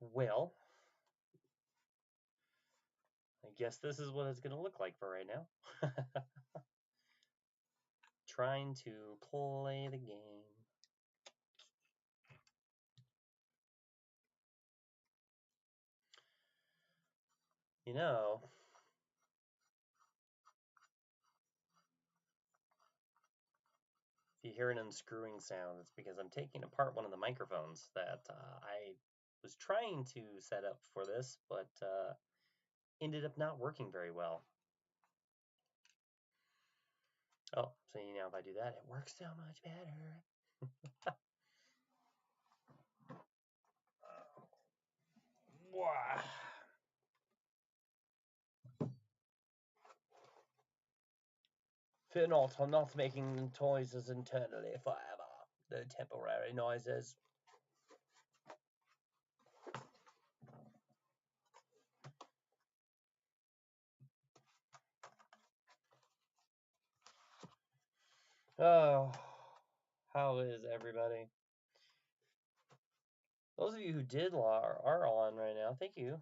Well, I guess this is what it's going to look like for right now. Trying to play the game. You know, if you hear an unscrewing sound, it's because I'm taking apart one of the microphones that I was trying to set up for this, but ended up not working very well. Oh, so you know, if I do that, it works so much better. Wow. Fear not, I'm not making noises internally forever. They're temporary noises. Oh, how is everybody? Those of you who did are on right now, thank you.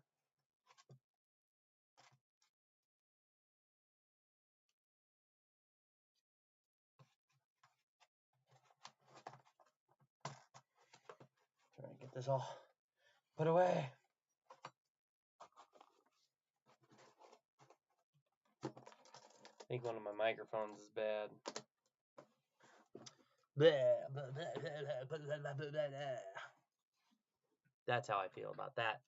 Trying to get this all put away. I think one of my microphones is bad. That's how I feel about that.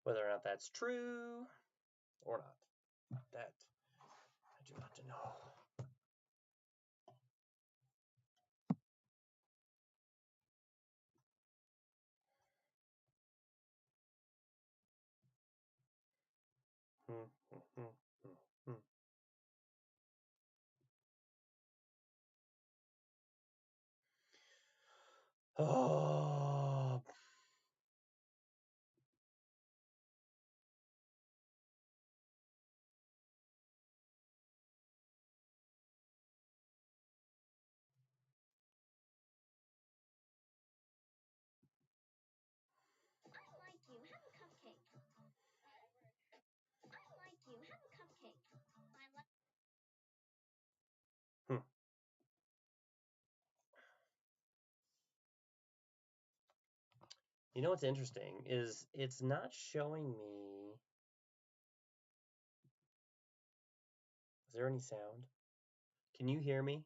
Whether or not that's true or not, that I do not know. Oh. You know what's interesting is it's not showing me. Is there any sound? Can you hear me?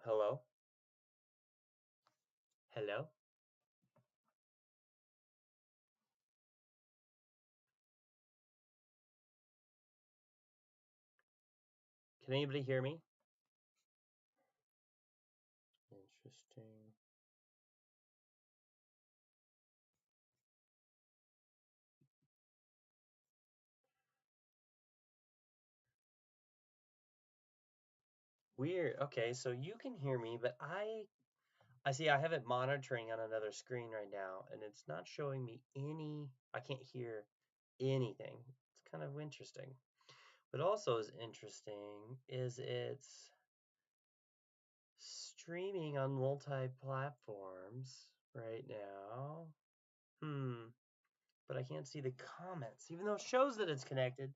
Hello? Hello? Can anybody hear me? Interesting. Weird. Okay, so you can hear me, but I see I have it monitoring on another screen right now, and it's not showing me any. I can't hear anything. It's kind of interesting. What also is interesting is it's streaming on multi-platforms right now. But I can't see the comments, even though it shows that it's connected.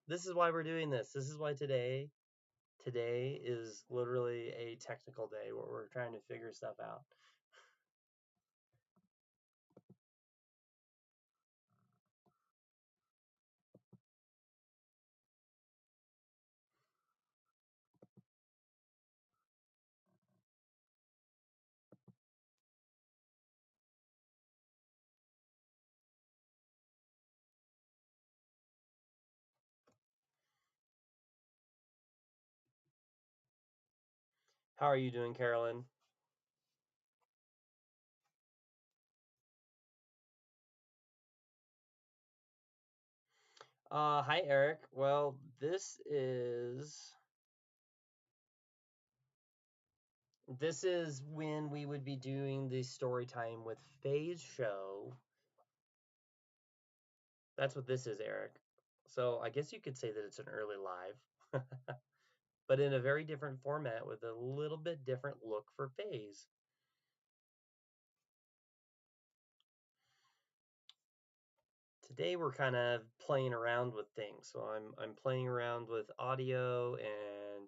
This is why we're doing this. This is why today is literally a technical day where we're trying to figure stuff out. How are you doing, Carolyn? Hi, Eric. Well, this is This is when we would be doing the story time with Faye's show. That's what this is, Eric. So I guess you could say that it's an early live, but in a very different format with a little bit different look for Faye's. Today we're kind of playing around with things. So I'm playing around with audio and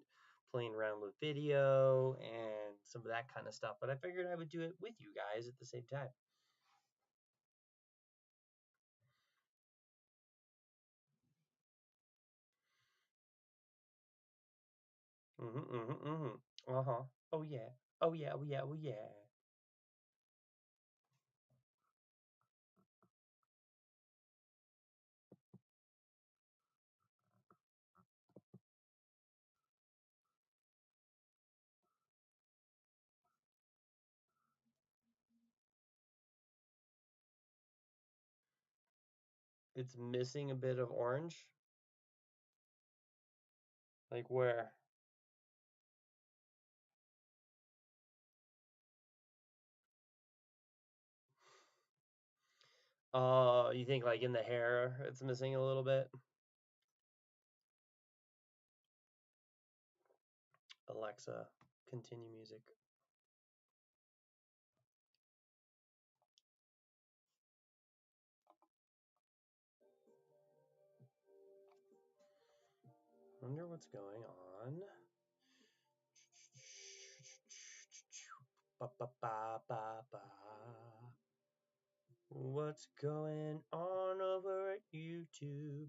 playing around with video and some of that kind of stuff. But I figured I would do it with you guys at the same time. Uh-huh. Oh yeah. Oh yeah. Oh yeah. Oh yeah. It's missing a bit of orange. Like where? You think like in the hair it's missing a little bit? Alexa, continue music. Wonder what's going on. Ba, ba, ba, ba, ba. What's going on over at YouTube?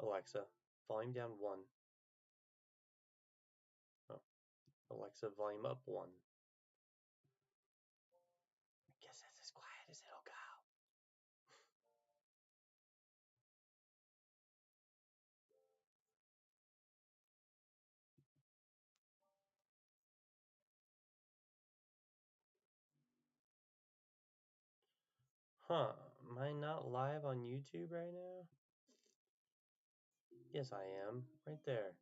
Alexa, volume down 1. Oh, Alexa, volume up 1. I guess that's as quiet as it'll go. Huh, am I not live on YouTube right now? Yes, I am. Right there.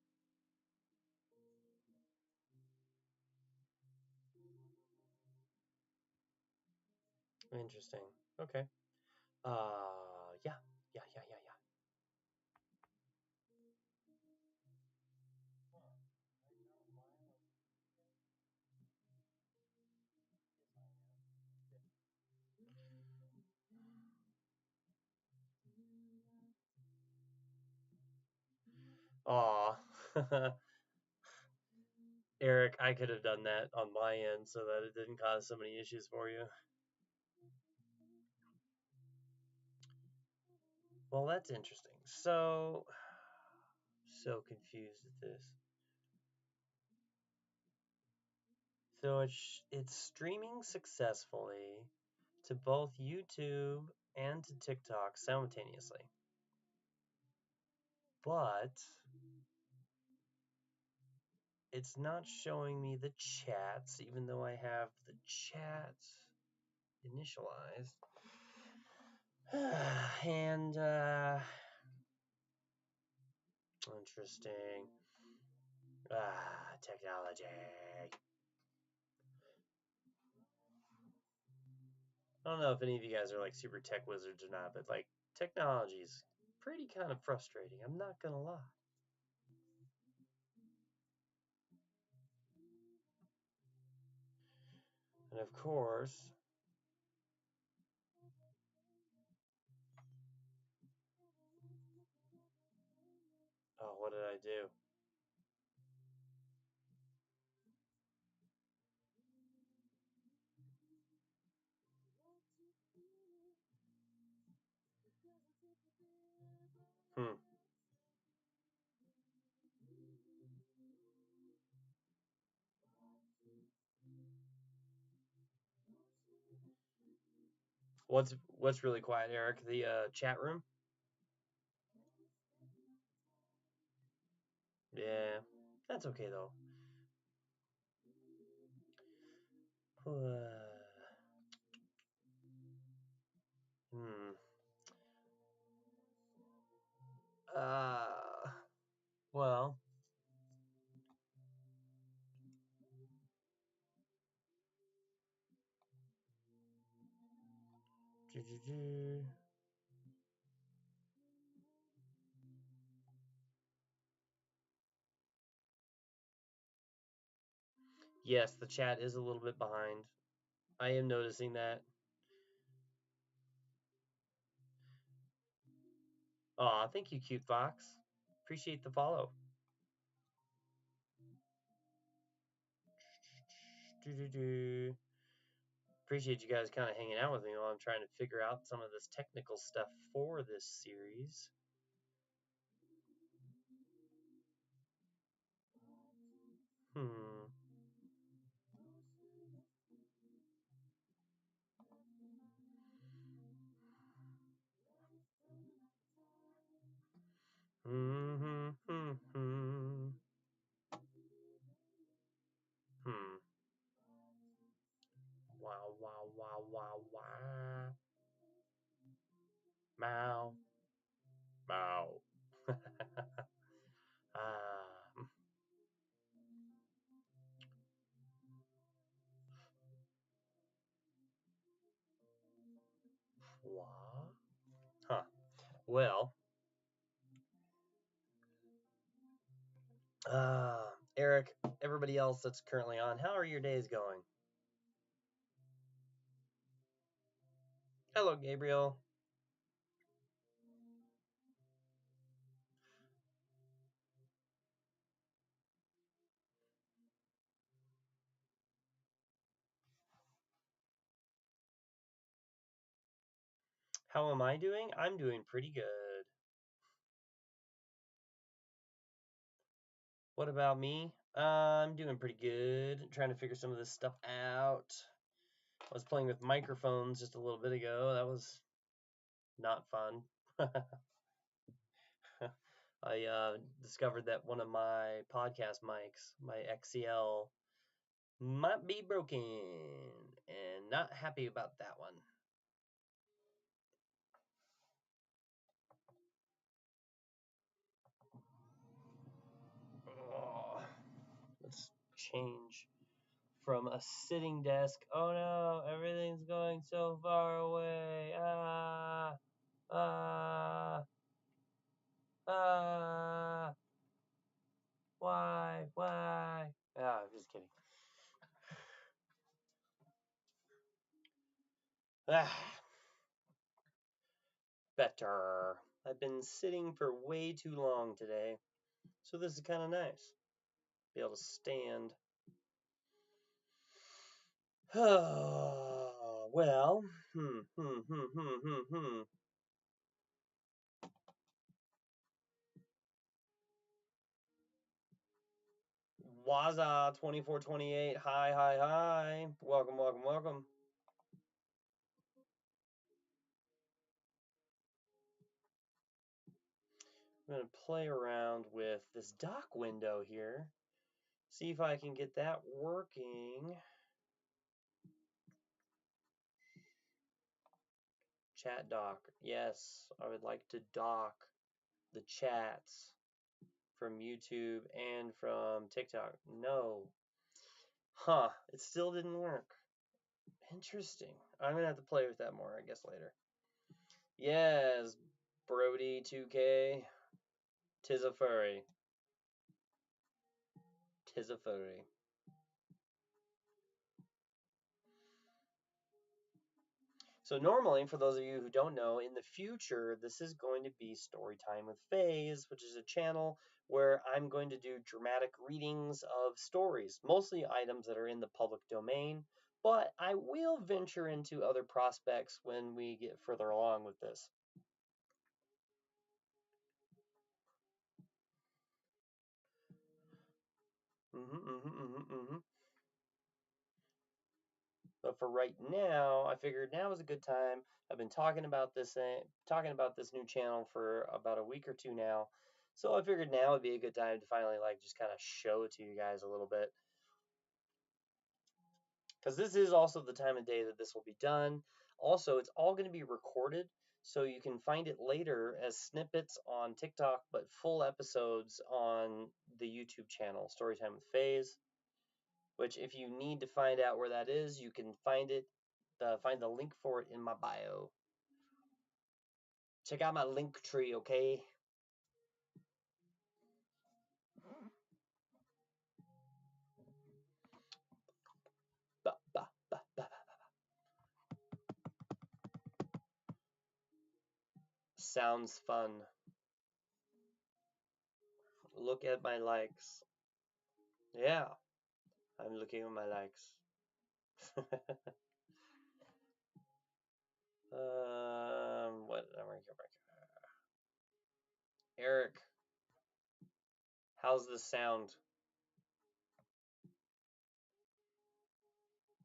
Interesting. Okay. Yeah. Yeah, yeah, yeah, yeah. Aw. Eric, I could have done that on my end so that it didn't cause so many issues for you. Well, that's interesting. So confused at this. So it's streaming successfully to both YouTube and to TikTok simultaneously. But it's not showing me the chats, even though I have the chats initialized. And interesting. Technology. I don't know if any of you guys are like super tech wizards or not, but like technology's pretty kind of frustrating. I'm not gonna lie. And of course, oh, what did I do? Hmm. What's really quiet, Eric? The chat room? Yeah, that's okay though. Hmm. Uh, well, Yes, the chat is a little bit behind. I am noticing that. Aw, thank you, Cute Fox. Appreciate the follow. Appreciate you guys kind of hanging out with me while I'm trying to figure out some of this technical stuff for this series. Wow, wow, wow, wow, wow. Mow. Mow. Ah. What? Huh. Well. Eric, everybody else that's currently on, how are your days going? Hello, Gabriel. How am I doing? I'm doing pretty good. What about me? I'm doing pretty good. Trying to figure some of this stuff out. I was playing with microphones just a little bit ago. That was not fun. I discovered that one of my podcast mics, my XCL, might be broken, and not happy about that one. Oh, let's change from a sitting desk. Oh no, everything's going so far away. Ah, ah. Why? Ah, I'm just kidding. Ah, better. I've been sitting for way too long today, so this is kind of nice. Be able to stand. Well, Waza 2428. Hi. Welcome. I'm gonna play around with this dock window here. See if I can get that working. Chat dock. Yes, I would like to dock the chats from YouTube and from TikTok. No. Huh. It still didn't work. Interesting. I'm going to have to play with that more, I guess, later. Yes, Brody 2K. Tis a furry. So normally, for those of you who don't know, in the future, this is going to be Storytime with FaZe, which is a channel where I'm going to do dramatic readings of stories, mostly items that are in the public domain, but I will venture into other prospects when we get further along with this. But for right now, I figured now is a good time. I've been talking about this new channel for about a week or two now. So I figured now would be a good time to finally just kind of show it to you guys a little bit. Because this is also the time of day that this will be done. Also, it's all going to be recorded, so you can find it later as snippets on TikTok, but full episodes on the YouTube channel, Storytime with FaZe. Which, if you need to find out where that is, you can find it. Find the link for it in my bio. Check out my link tree, okay? Ba, ba, ba, ba. Sounds fun. Look at my likes. Yeah, I'm looking at my likes. What? Eric, how's the sound?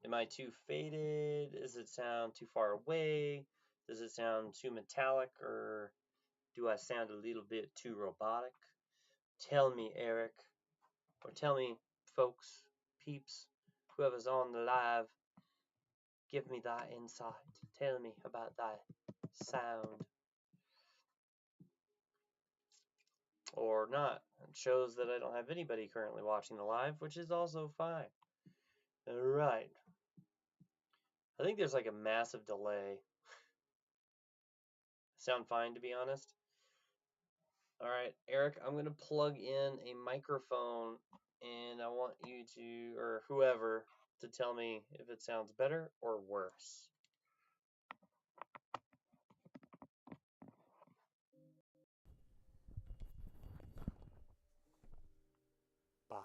Am I too faded? Does it sound too far away? Does it sound too metallic, or do I sound a little bit too robotic? Tell me, Eric, or tell me, folks, peeps, whoever's on the live, give me thy insight. Tell me about thy sound. Or not. It shows that I don't have anybody currently watching the live, which is also fine. Alright. I think there's like a massive delay. Sound fine, to be honest? Alright, Eric, I'm going to plug in a microphone, and I want you to, or whoever, to tell me if it sounds better or worse. Bah.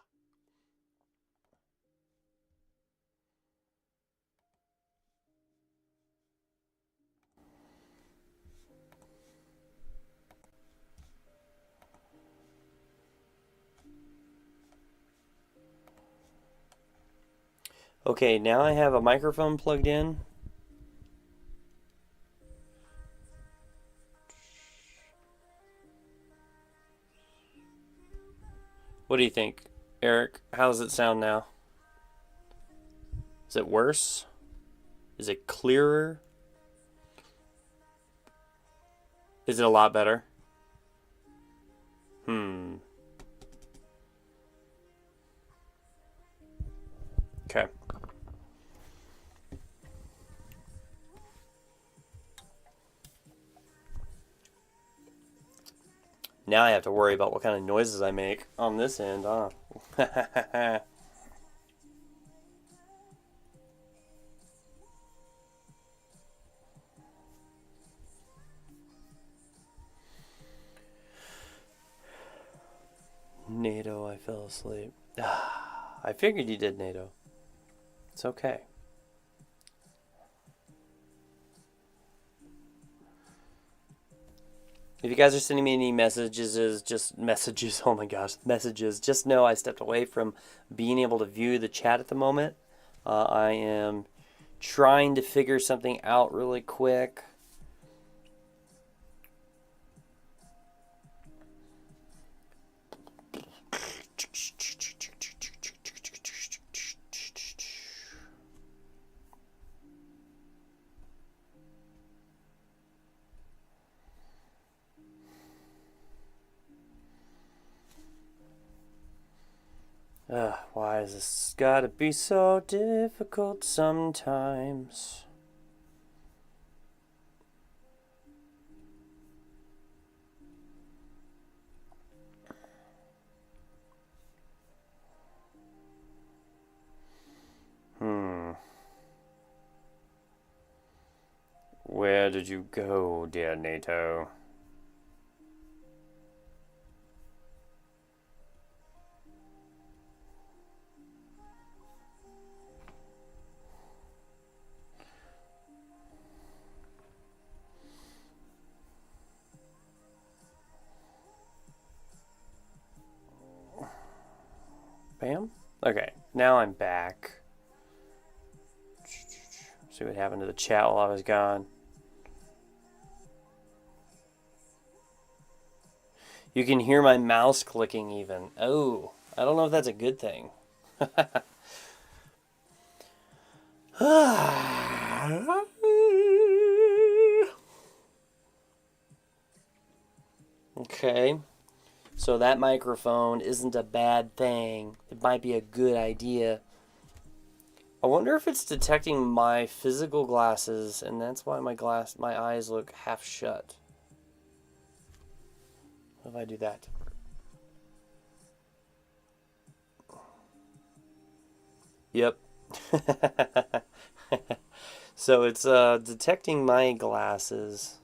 Okay, now I have a microphone plugged in. What do you think, Eric? How does it sound now? Is it worse? Is it clearer? Is it a lot better? Okay. Now I have to worry about what kind of noises I make on this end, huh? NATO, I fell asleep. I figured you did, NATO. It's okay. If you guys are sending me any messages, oh my gosh, messages, just know I stepped away from being able to view the chat at the moment. I am trying to figure something out really quick. Why has this gotta be so difficult sometimes? Where did you go, dear NATO? Bam. Okay, now I'm back. See what happened to the chat while I was gone. You can hear my mouse clicking even. Oh, I don't know if that's a good thing. Okay. So that microphone isn't a bad thing. It might be a good idea. I wonder if it's detecting my physical glasses, and that's why my eyes look half shut. if I do that? Yep. So it's detecting my glasses.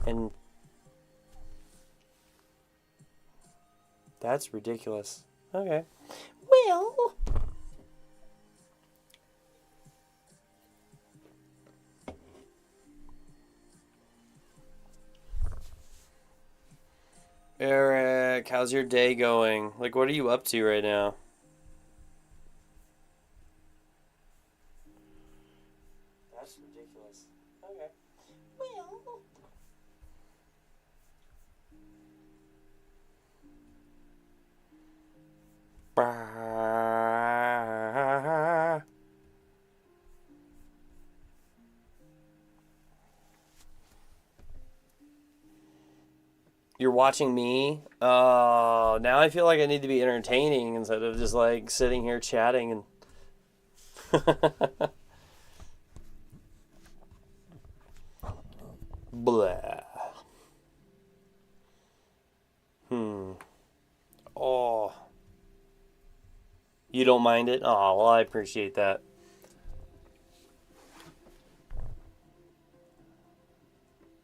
And that's ridiculous. Okay. Well, Eric, how's your day going? Like, what are you up to right now? That's ridiculous. Okay. Well. You're watching me? Oh, now I feel like I need to be entertaining instead of just like sitting here chatting and blah. Oh. You don't mind it? Oh, well, I appreciate that.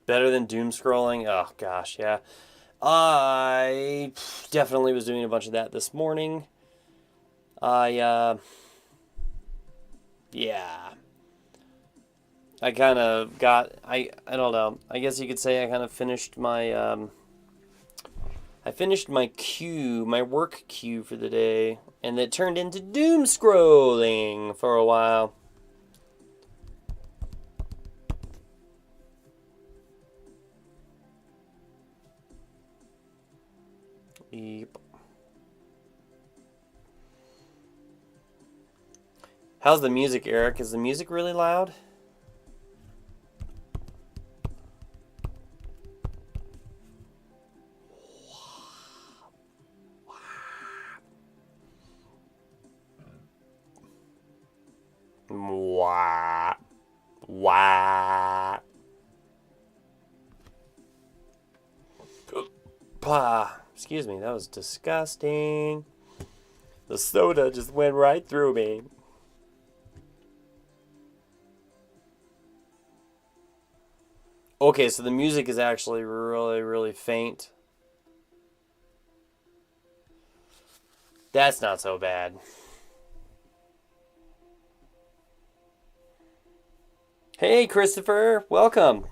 Better than doom scrolling? Oh, gosh, yeah. I definitely was doing a bunch of that this morning. Yeah. I kind of got, I don't know. I guess you could say I kind of finished my, I finished my queue, my work queue for the day, and it turned into doom scrolling for a while. Yep. How's the music, Eric? Is the music really loud? Wah. Wah. Excuse me, that was disgusting. The soda just went right through me. Okay, so the music is actually really, really faint. That's not so bad. Hey, Christopher, welcome.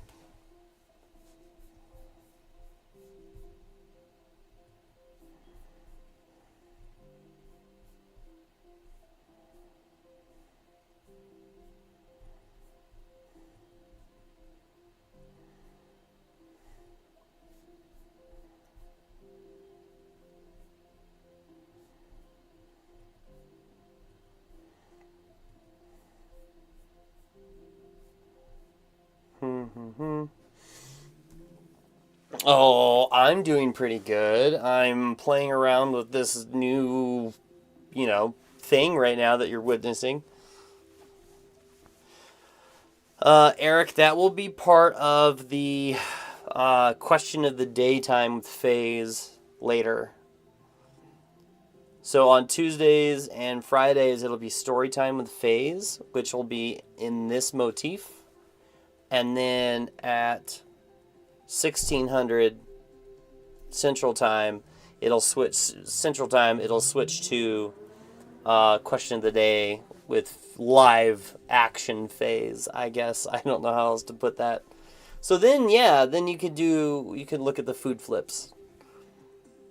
Oh, I'm doing pretty good. I'm playing around with this new, thing right now that you're witnessing. Eric, that will be part of the question of the day time with Phase later. So on Tuesdays and Fridays, it'll be story time with Phase, which will be in this motif. And then at 1600 Central Time, it'll switch to question of the day with live action Phase, I guess. I don't know how else to put that. So then, you could look at the food flips.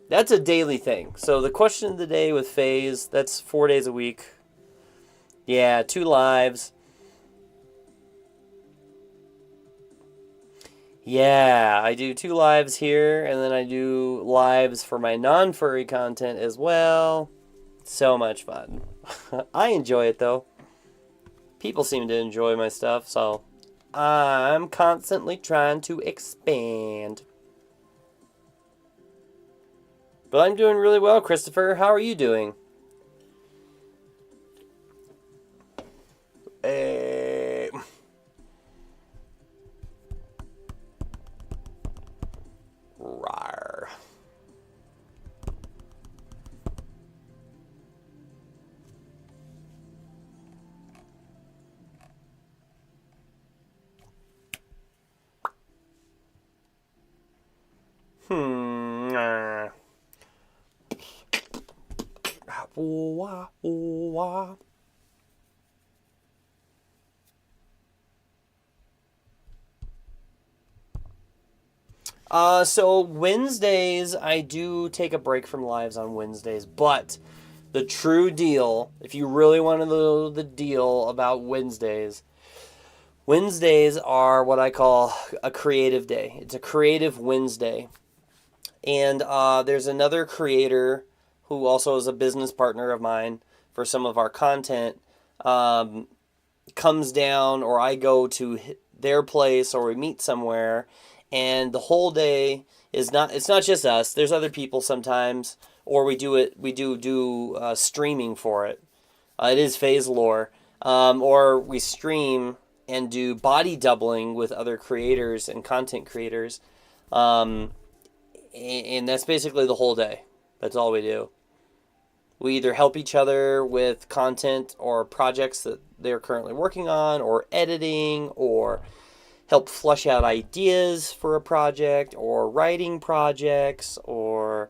That's a daily thing. So the question of the day with Phase, that's 4 days a week. Yeah, 2 lives. Yeah, I do 2 lives here, and then I do lives for my non-furry content as well. So much fun. I enjoy it, though. People seem to enjoy my stuff, so I'm constantly trying to expand. But I'm doing really well, Christopher. How are you doing? So Wednesdays, I do take a break from lives on Wednesdays, but the true deal, if you really want to know the deal about Wednesdays, Wednesdays are what I call a creative day. It's a creative Wednesday. And there's another creator who also is a business partner of mine for some of our content, comes down, or I go to their place, or we meet somewhere, and the whole day is not, it's not just us. There's other people sometimes, or we do streaming for it. It is phase lore. Or we stream and do body doubling with other creators and content creators. And that's basically the whole day. That's all we do. We either help each other with content or projects that they're currently working on, or editing, or help flush out ideas for a project, or writing projects, or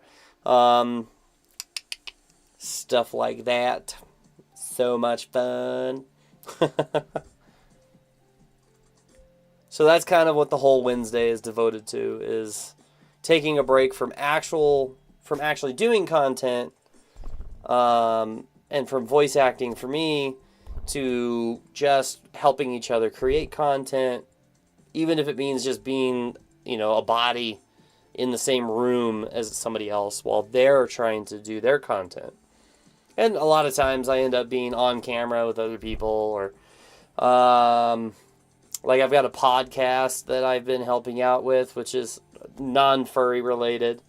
stuff like that. So much fun. So that's kind of what the whole Wednesday is devoted to, is taking a break from actually doing content, and from voice acting for me, to just helping each other create content, even if it means just being, a body in the same room as somebody else while they're trying to do their content. And a lot of times I end up being on camera with other people, or like I've got a podcast that I've been helping out with, which is non-furry related.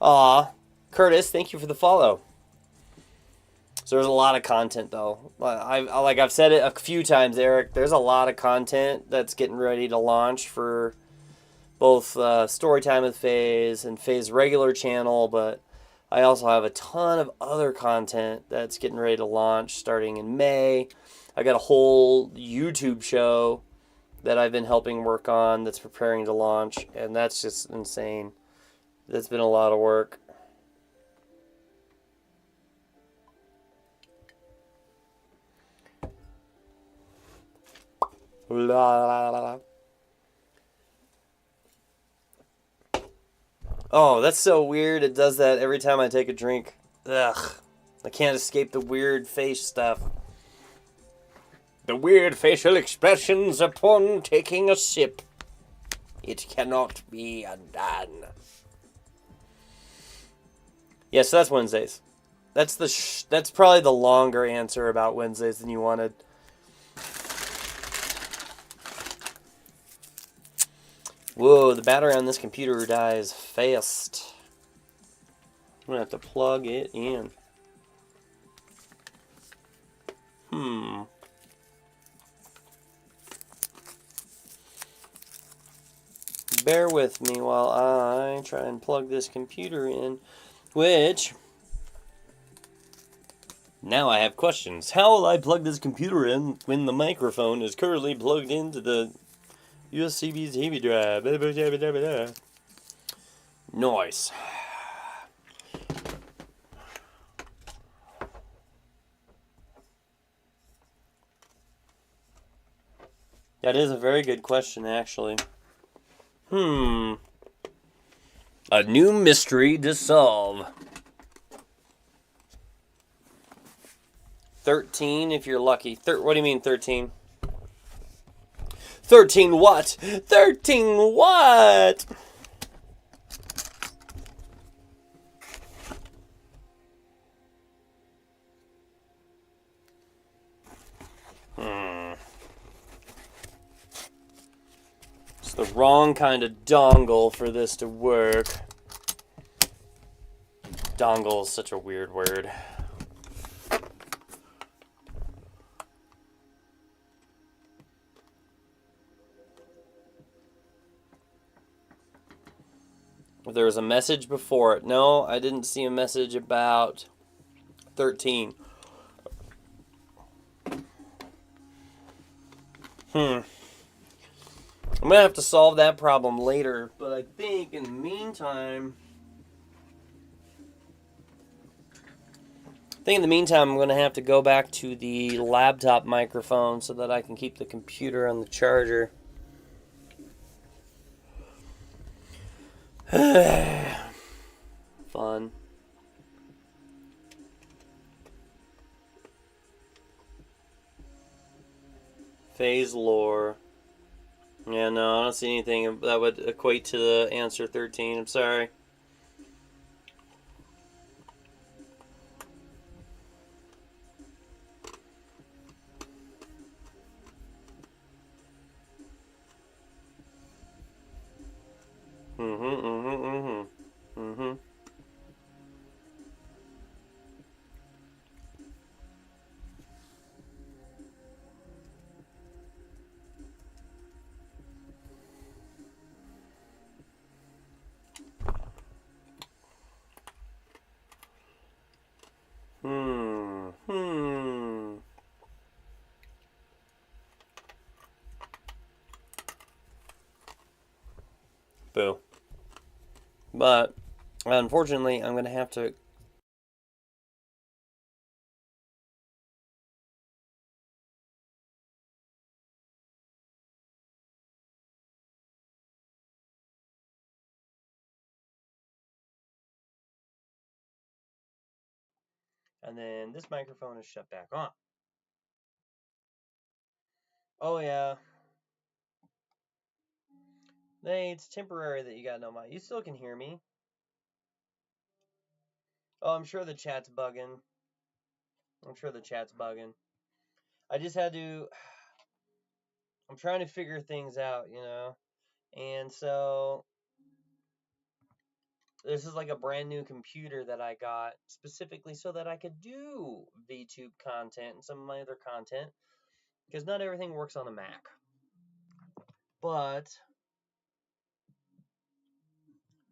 Aw, Curtis, thank you for the follow. So there's a lot of content, though. I've said it a few times, Eric. There's a lot of content that's getting ready to launch for both Storytime with FaZe and FaZe regular channel, but I also have a ton of other content that's getting ready to launch starting in May. I got a whole YouTube show that I've been helping work on that's preparing to launch, and that's just insane. That's been a lot of work. La, la, la, la. Oh, that's so weird. It does that every time I take a drink. Ugh. I can't escape the weird face stuff. The weird facial expressions upon taking a sip. It cannot be undone. Yeah, so that's Wednesdays. That's probably the longer answer about Wednesdays than you wanted. Whoa, the battery on this computer dies fast. I'm gonna have to plug it in. Bear with me while I try and plug this computer in, which... Now I have questions. How will I plug this computer in when the microphone is currently plugged into the USB TV drive? Nice. That is a very good question, actually. A new mystery to solve. 13 if you're lucky. What do you mean 13? 13 what? 13 what? It's the wrong kind of dongle for this to work. Dongle is such a weird word. There was a message before it. No, I didn't see a message about 13. I'm gonna have to solve that problem later, but I think in the meantime, I'm gonna have to go back to the laptop microphone so that I can keep the computer on the charger. Fun. Phase lore. Yeah, no, I don't see anything that would equate to the answer 13. I'm sorry. Mm-hmm, mm-hmm, mm-hmm. Mm-hmm. Hmm. Hmm. Boo. But, unfortunately, I'm going to have to... And then this microphone is shut back on. Oh, yeah. Hey, it's temporary that you got no mic. You still can hear me. Oh, I'm sure the chat's bugging. I just had to... I'm trying to figure things out, you know? And so... This is like a brand new computer that I got specifically so that I could do VTube content and some of my other content. Because not everything works on a Mac. But...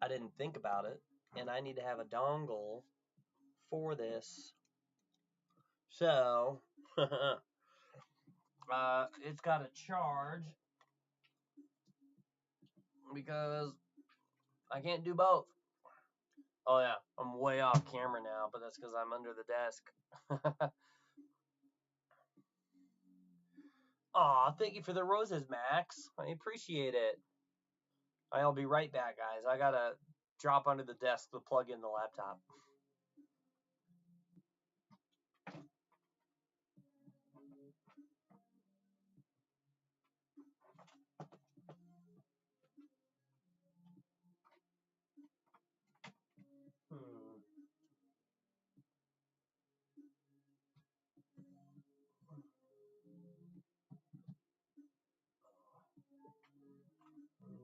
I didn't think about it. And I need to have a dongle for this. So... it's got a charge because I can't do both. Oh yeah, I'm way off camera now, but that's because I'm under the desk. Aw, thank you for the roses, Max. I appreciate it. I'll be right back, guys. I gotta drop under the desk to plug in the laptop. Hmm.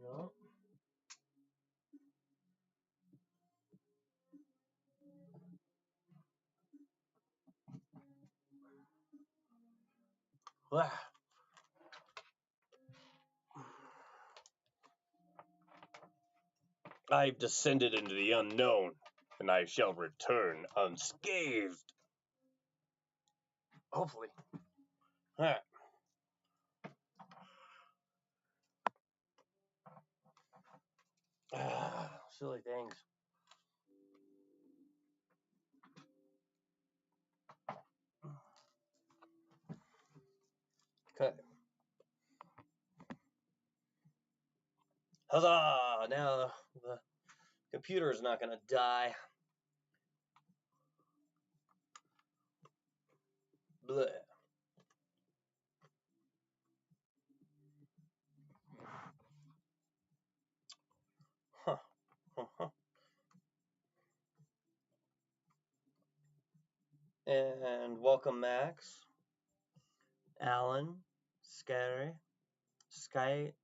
No. I've descended into the unknown, and I shall return unscathed. Hopefully. Alright. Silly things. Okay. Huzzah! Now the computer is not gonna die. Bleh. Huh. Huh. And welcome, Max, Alan, Scary, Scary.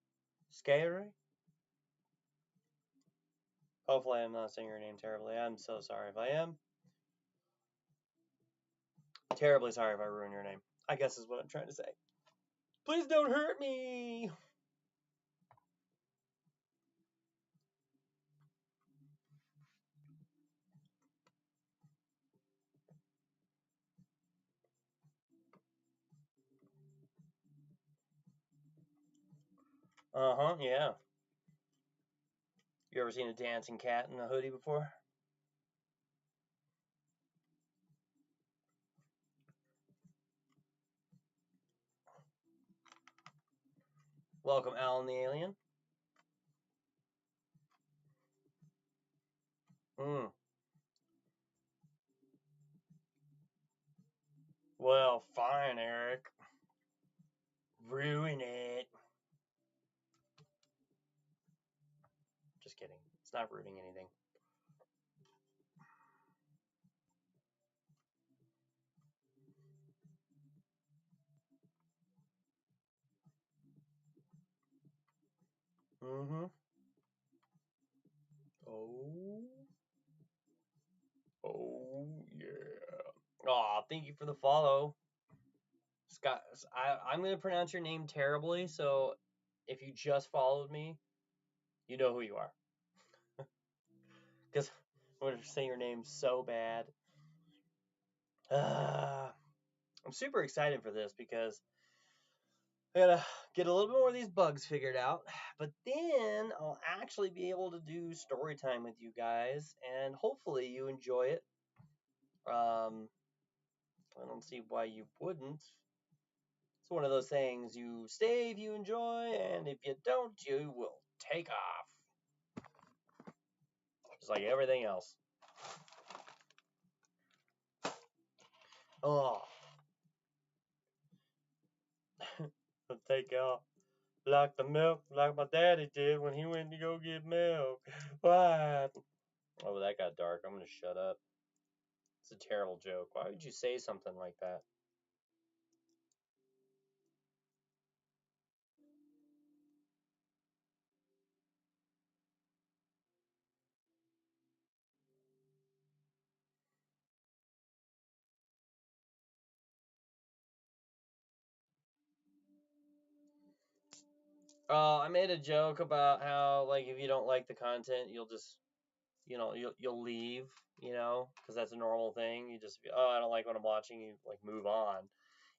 Hopefully, I'm not saying your name terribly. I'm so sorry if I am. Terribly sorry if I ruin your name. I guess is what I'm trying to say. Please don't hurt me. Uh-huh, yeah. You ever seen a dancing cat in a hoodie before? Welcome, Alan the Alien. Hmm. Well, fine, Eric. Ruin it. Just kidding. It's not ruining anything. Mm-hmm. Oh. Oh, yeah. Aw, thank you for the follow. Scott, I'm going to pronounce your name terribly, so if you just followed me, you know who you are. Because I'm going to say your name so bad. I'm super excited for this because I gotta get a little bit more of these bugs figured out, but then I'll actually be able to do story time with you guys, and hopefully you enjoy it. I don't see why you wouldn't. It's one of those things, you stay if you enjoy, and if you don't, you will take off. Just like everything else. Oh, take off. Like the milk, like my daddy did when he went to go get milk. Why? Oh, that got dark. I'm gonna shut up. It's a terrible joke. Why would you say something like that? I made a joke about how, like, if you don't like the content, you'll just, you'll leave, because that's a normal thing. You just, oh, I don't like what I'm watching. You like move on.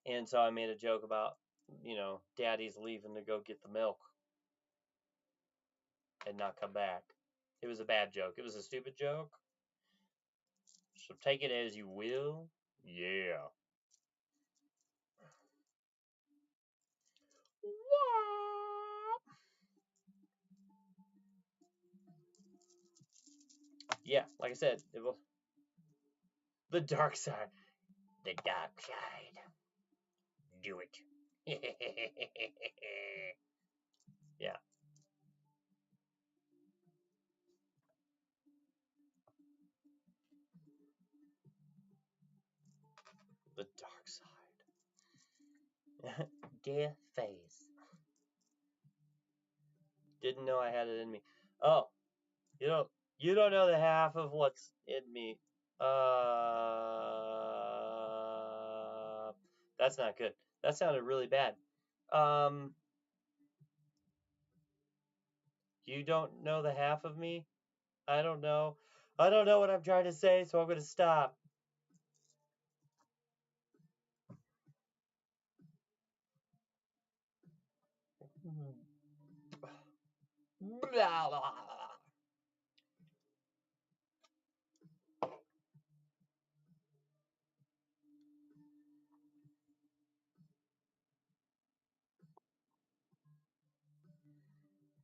And so I made a joke about, daddy's leaving to go get the milk and not come back. It was a bad joke. It was a stupid joke. So take it as you will. Yeah. Yeah, like I said, it was the dark side. The dark side. Do it. Yeah, the dark side. Dear face. Didn't know I had it in me. Oh, you don't you don't know the half of what's in me. That's not good. That sounded really bad. Um, you don't know the half of me? I don't know. I don't know what I'm trying to say, so I'm gonna stop.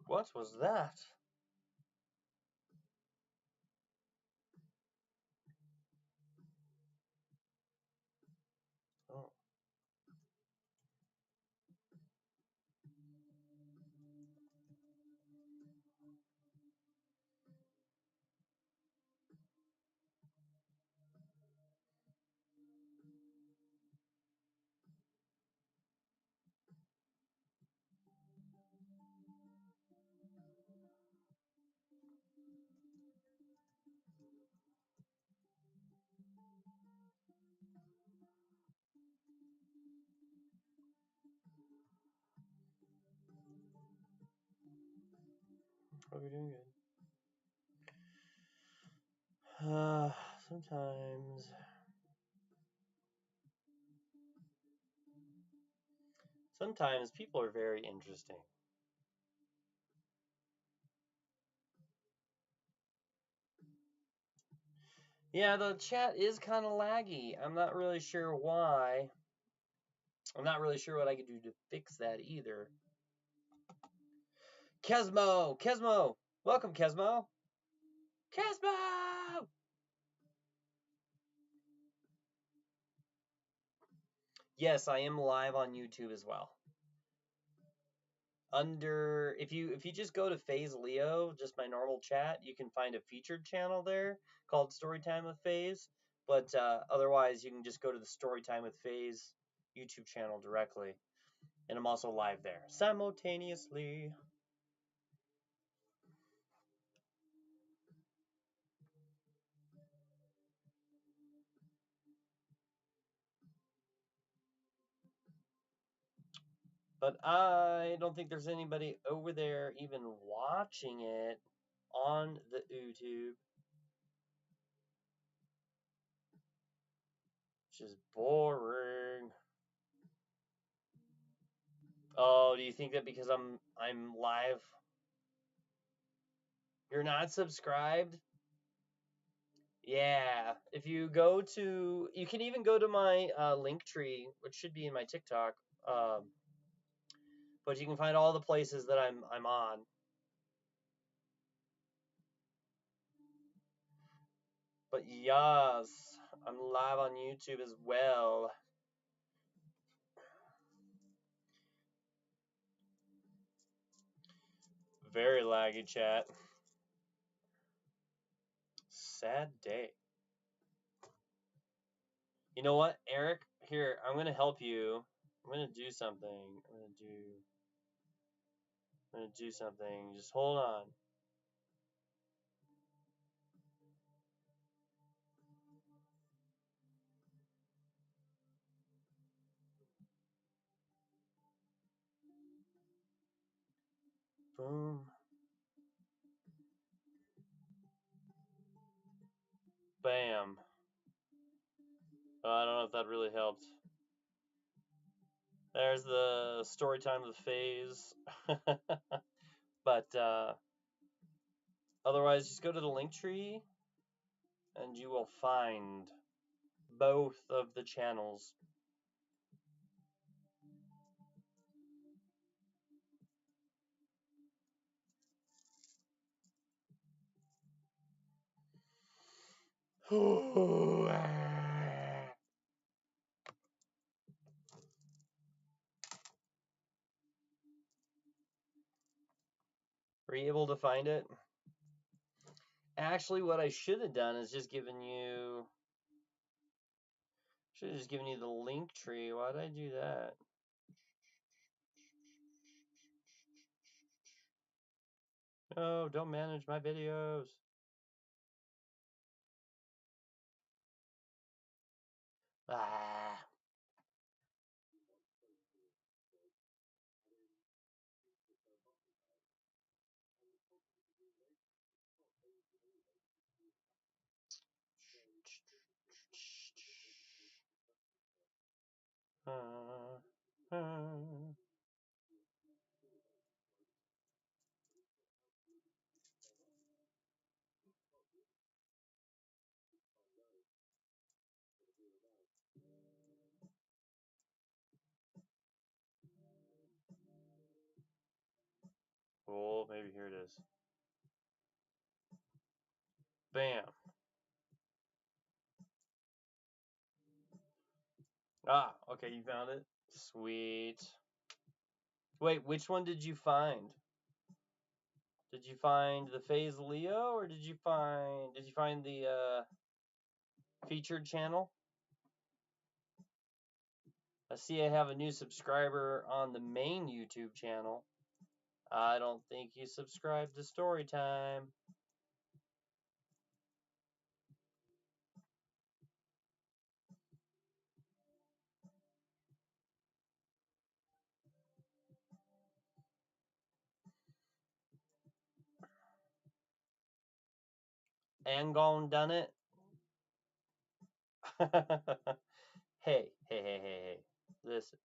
What was that? Oh. Hope you're doing good. Sometimes people are very interesting. Yeah, the chat is kind of laggy. I'm not really sure why. I'm not really sure what I could do to fix that either. Kesmo! Welcome, Kesmo! Kesmo! Yes, I am live on YouTube as well. If you just go to FaZe Leo, just my normal chat, you can find a featured channel there called Storytime with FaZe. But otherwise, you can just go to the Storytime with FaZe YouTube channel directly. And I'm also live there simultaneously. But I don't think there's anybody over there even watching it on the YouTube. Which is boring. Oh, do you think that because I'm live, you're not subscribed? Yeah. If you go to, you can even go to my link tree, which should be in my TikTok. But you can find all the places that I'm on. But yes, I'm live on YouTube as well. Very laggy chat. Sad day. You know what, Eric? Here, I'm gonna help you. I'm gonna do something. I'm gonna do something. Just hold on. Boom. Bam. I don't know if that really helped. There's the story time of the FaZe. But otherwise, just go to the link tree and you will find both of the channels. Were you able to find it? Actually, what I should have done is just given you. Should have just given you the link tree. Why did I do that? No, don't manage my videos. Ah. Oh, maybe here it is. Bam. Ah, okay, you found it. Sweet. Wait, which one did you find? Did you find the FaZe Leo or did you find the featured channel? I see I have a new subscriber on the main YouTube channel. I don't think you subscribed to Storytime. And gone done it. Hey. Listen.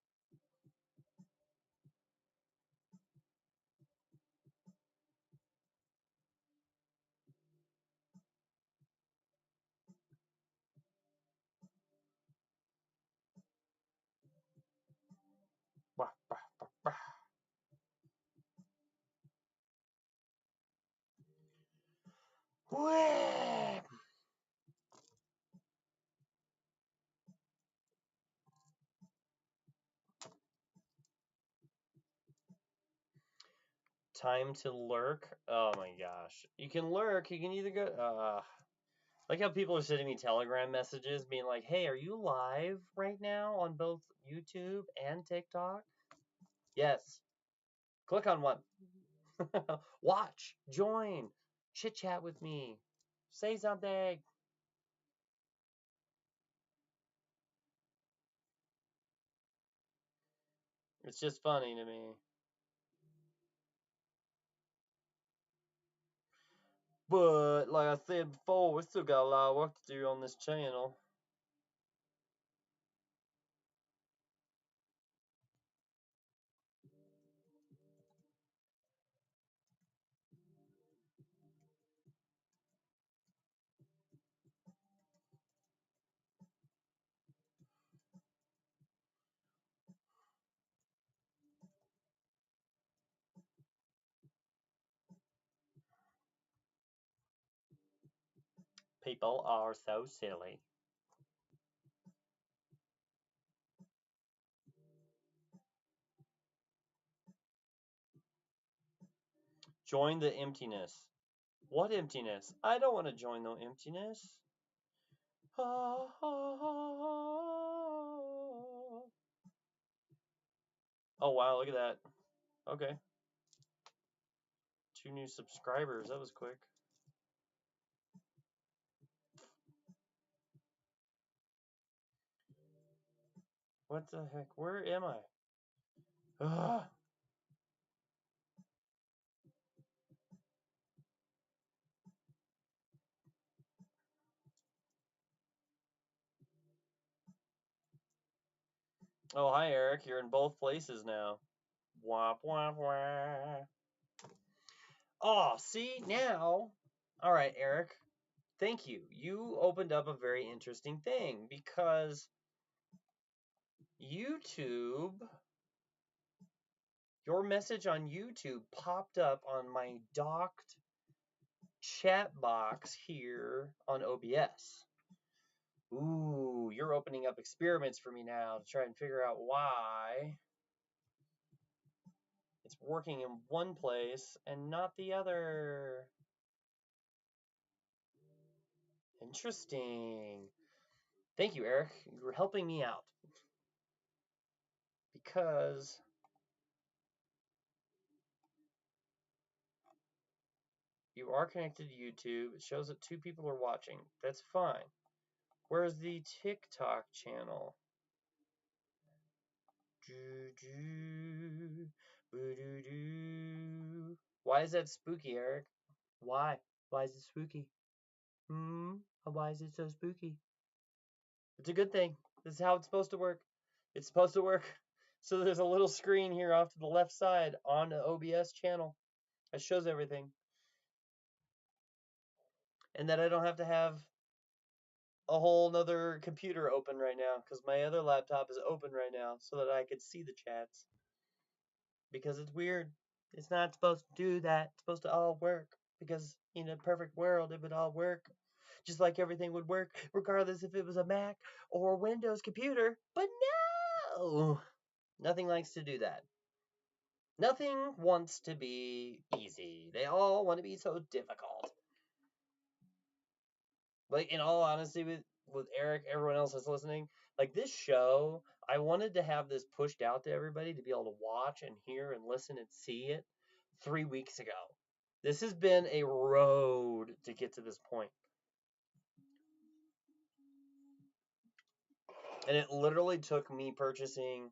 time to lurk. Oh my gosh. You can lurk. You can either go. Like how people are sending me Telegram messages being like, hey, are you live right now on both YouTube and TikTok? Yes. Click on one. Watch. Join. Chit chat with me. Say something. It's just funny to me. But like I said before, we still got a lot of work to do on this channel. People are so silly. Join the emptiness. What emptiness? I don't want to join no emptiness. Oh wow, look at that. Okay. 2 new subscribers. That was quick. What the heck? Where am I? Ugh. Oh, hi, Eric. You're in both places now. Womp, womp, womp. Oh, see, now. All right, Eric. Thank you. You opened up a very interesting thing because YouTube, your message on YouTube popped up on my docked chat box here on OBS. Ooh, you're opening up experiments for me now to try and figure out why it's working in one place and not the other. Interesting. Thank you, Eric. You're helping me out. Because you are connected to YouTube. It shows that 2 people are watching. That's fine. Where's the TikTok channel? Why is that spooky, Eric? Why? Why is it spooky? Why is it so spooky? It's a good thing. This is how it's supposed to work. It's supposed to work. So there's a little screen here off to the left side on the OBS channel that shows everything. And that I don't have to have a whole nother computer open right now because my other laptop is open right now so that I could see the chats. Because it's weird. It's not supposed to do that. It's supposed to all work because in a perfect world it would all work just like everything would work regardless if it was a Mac or a Windows computer. But no! Nothing likes to do that. Nothing wants to be easy. They all want to be so difficult. Like, in all honesty, with Eric, everyone else that's listening, like this show, I wanted to have this pushed out to everybody to be able to watch and hear and listen and see it 3 weeks ago. This has been a road to get to this point. And it literally took me purchasing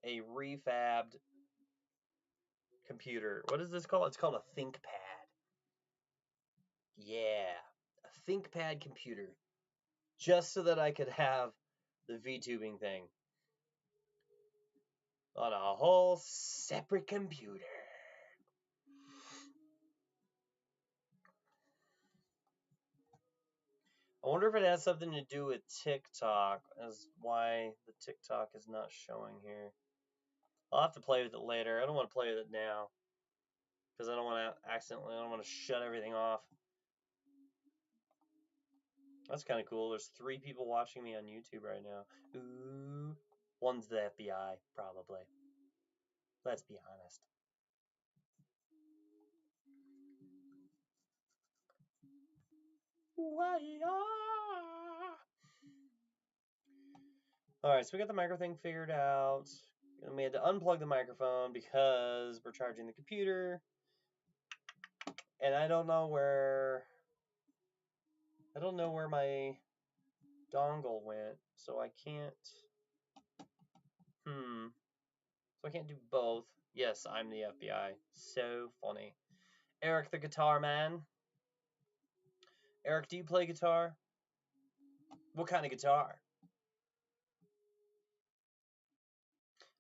a refabbed computer. What is this called? It's called a ThinkPad. Yeah, a ThinkPad computer. Just so that I could have the VTubing thing on a whole separate computer. I wonder if it has something to do with TikTok, as why the TikTok is not showing here. I'll have to play with it later. I don't want to play with it now because I don't want to shut everything off. That's kind of cool. There's 3 people watching me on YouTube right now. Ooh, one's the FBI, probably. Let's be honest. Alright, so we got the micro thing figured out. And we had to unplug the microphone because we're charging the computer. And I don't know where my dongle went, so I can't. So I can't do both. Yes, I'm the FBI. So funny. Eric the guitar man. Eric, do you play guitar? What kind of guitar?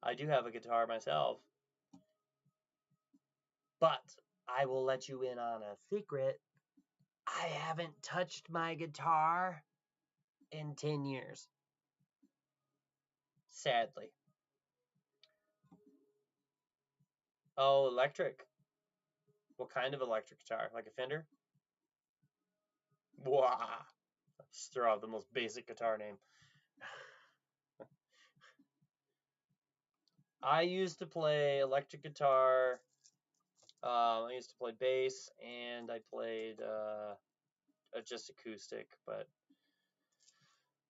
I do have a guitar myself. But I will let you in on a secret. I haven't touched my guitar in 10 years. Sadly. Oh, electric. What kind of electric guitar? Like a Fender? Wah. Just throw out the most basic guitar name. I used to play electric guitar. I used to play bass, and I played just acoustic, but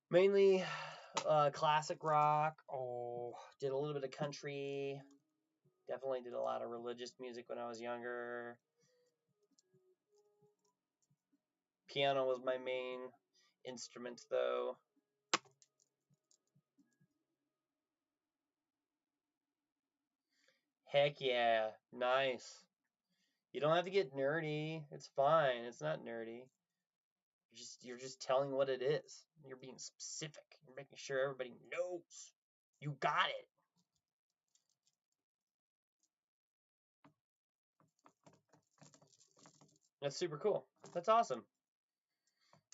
mainly classic rock. Oh, did a little bit of country. Definitely did a lot of religious music when I was younger. Piano was my main instrument, though. Heck yeah, nice. You don't have to get nerdy. It's fine. It's not nerdy. You're just telling what it is. You're being specific. You're making sure everybody knows. You got it. That's super cool. That's awesome.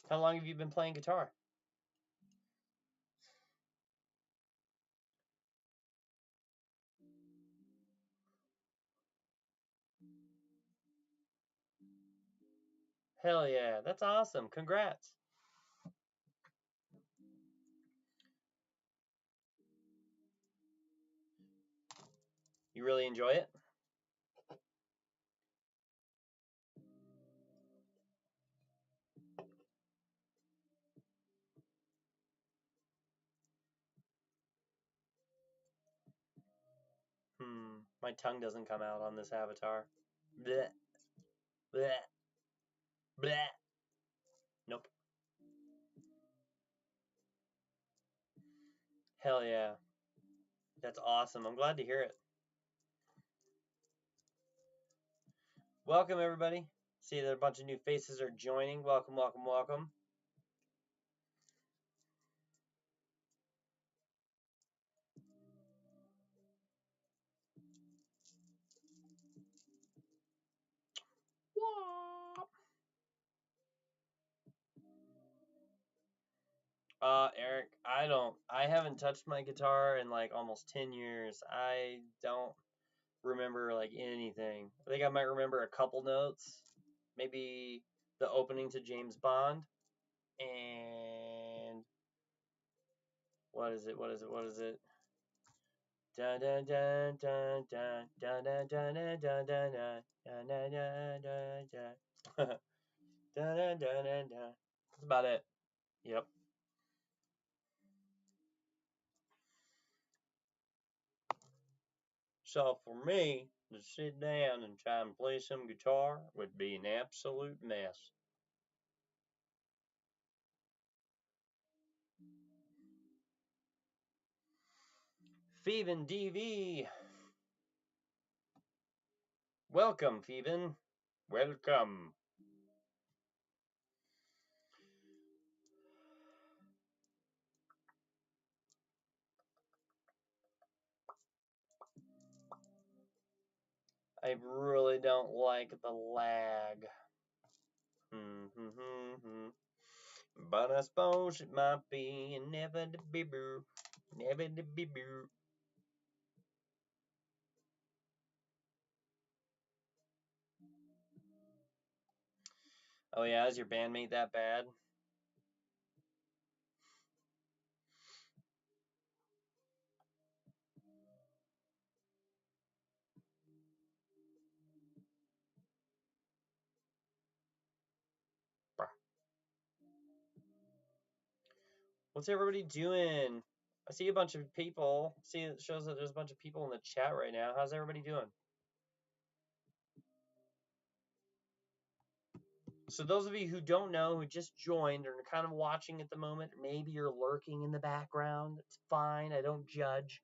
How long have you been playing guitar? Hell yeah, that's awesome. Congrats. You really enjoy it? My tongue doesn't come out on this avatar. Blech. Blech. Blech. Nope. Hell yeah. That's awesome. I'm glad to hear it. Welcome, everybody. See that a bunch of new faces are joining. Welcome, welcome, welcome. Eric, I haven't touched my guitar in like almost 10 years. I don't remember like anything. I think I might remember a couple notes. Maybe the opening to James Bond. And what is it? What is it? What is it? Dun dun dun dun dun dun dun dun dun dun dun dun dun dun dun dun. Dun dun dun dun dun. That's about it. Yep. So for me to sit down and try and play some guitar would be an absolute mess. Feven DV. Welcome, Feven. Welcome. I really don't like the lag. But I suppose it might be inevitable. Inevitable. Oh yeah, is your bandmate that bad? What's everybody doing? I see a bunch of people. See, it shows that there's a bunch of people in the chat right now. How's everybody doing? So those of you who don't know, who just joined or are kind of watching at the moment, maybe you're lurking in the background. It's fine. I don't judge.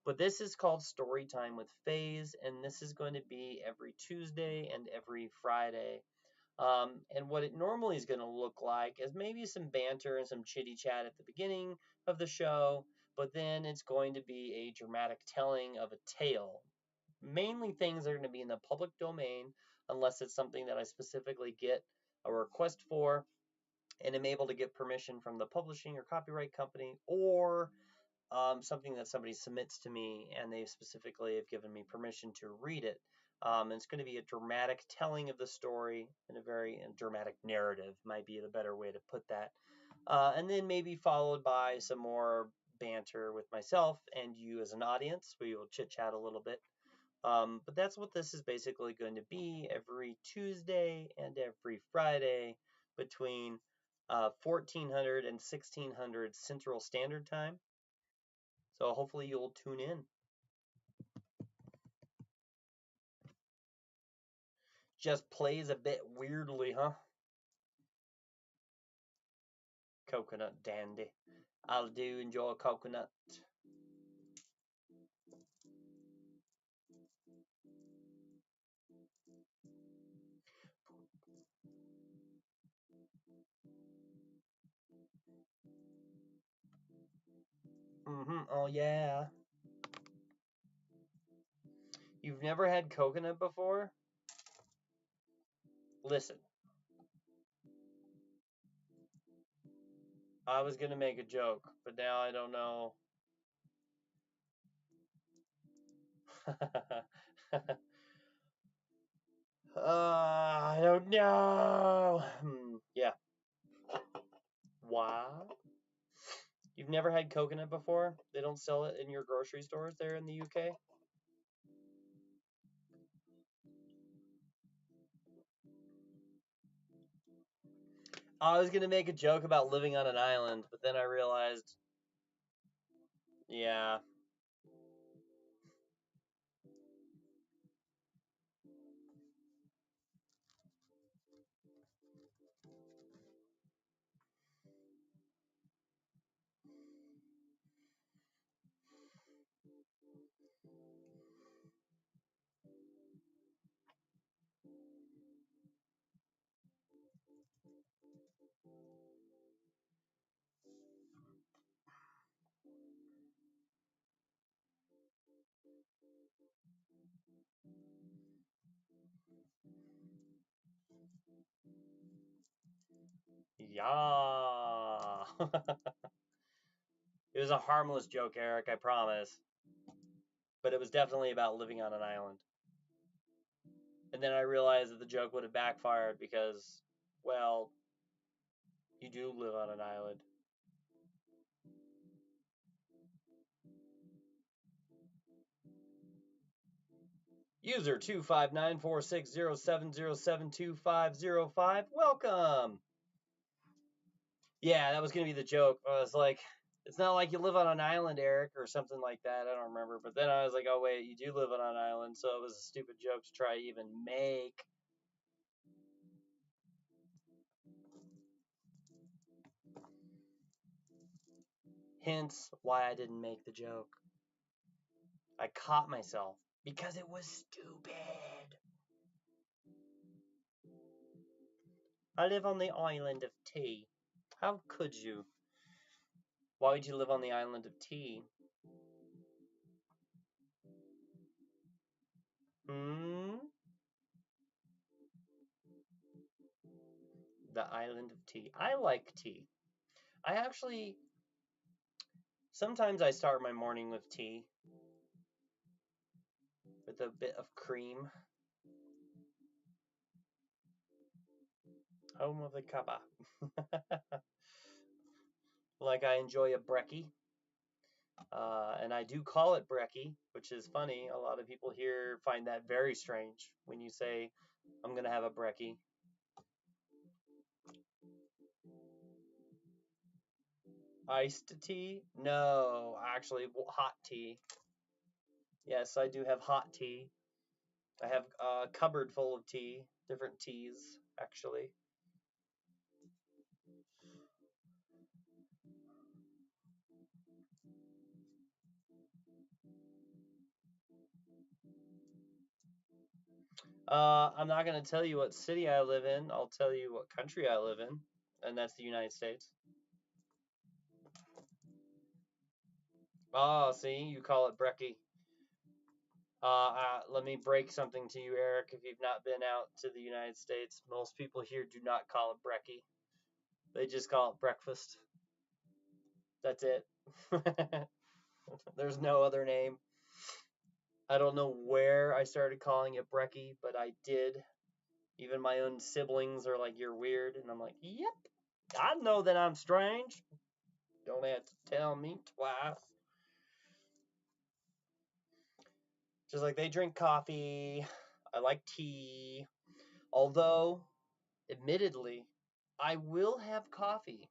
But this is called Storytime with FaZe, and this is going to be every Tuesday and every Friday. And what it normally is going to look like is maybe some banter and some chitty chat at the beginning of the show, but then it's going to be a dramatic telling of a tale. Mainly things that are going to be in the public domain, unless it's something that I specifically get a request for and am able to get permission from the publishing or copyright company, or something that somebody submits to me and they specifically have given me permission to read it. And it's going to be a dramatic telling of the story and a very dramatic narrative, might be the better way to put that. And then maybe followed by some more banter with myself and you as an audience. We will chit chat a little bit. But that's what this is basically going to be every Tuesday and every Friday between 1400 and 1600 Central Standard Time. So hopefully you'll tune in. Just plays a bit weirdly, huh? Coconut dandy. I do enjoy coconut. Oh yeah. You've never had coconut before? Listen. I was gonna make a joke, but now I don't know. I don't know. Yeah. Wow. You've never had coconut before? They don't sell it in your grocery stores there in the UK? I was gonna make a joke about living on an island, but then I realized, yeah. Yeah. It was a harmless joke, Eric, I promise. But it was definitely about living on an island. And then I realized that the joke would have backfired because, well, you do live on an island. User 2594607072505, welcome. Yeah, that was going to be the joke. I was like, it's not like you live on an island, Eric, or something like that. I don't remember. But then I was like, oh, wait, you do live on an island. So it was a stupid joke to try to even make. Hence why I didn't make the joke. I caught myself because it was stupid. I live on the island of T. How could you? Why would you live on the island of T? The island of tea. I like tea. I actually, sometimes I start my morning with tea with a bit of cream. Home of the cuppa. Like I enjoy a brekkie. And I do call it brekkie, which is funny. A lot of people here find that very strange when you say, I'm going to have a brekkie. Iced tea? No, actually, hot tea. Yes, I do have hot tea. I have a cupboard full of tea, different teas, actually. I'm not going to tell you what city I live in. I'll tell you what country I live in, and that's the United States. Oh, see, you call it brekkie. Let me break something to you, Eric. If you've not been out to the United States, most people here do not call it brekkie. They just call it breakfast. That's it. There's no other name. I don't know where I started calling it brekkie, but I did. Even my own siblings are like, "You're weird," and I'm like, "Yep, I know that I'm strange. Don't have to tell me twice." Just like they drink coffee, I like tea. Although, admittedly, I will have coffee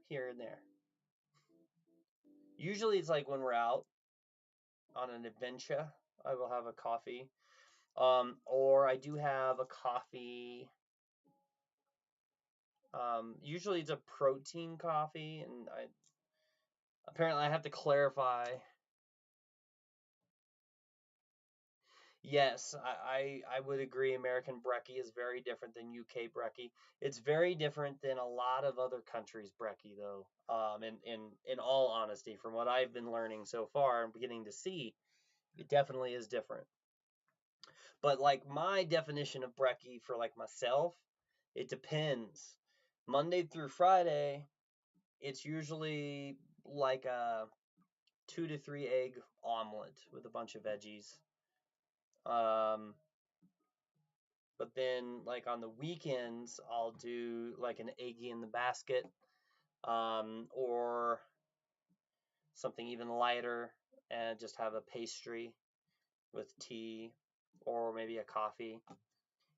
here and there. Usually it's like when we're out on an adventure, I will have a coffee. Or I do have a coffee. Usually it's a protein coffee, and apparently I have to clarify. Yes, I would agree. American brekkie is very different than UK brekkie. It's very different than a lot of other countries' brekkie, though. In all honesty, from what I've been learning so far and beginning to see, it definitely is different. But like my definition of brekkie for like myself, it depends. Monday through Friday, it's usually like a 2 to 3 egg omelet with a bunch of veggies. Um, but then like on the weekends, I'll do like an eggy in the basket, or something even lighter, and just have a pastry with tea or maybe a coffee,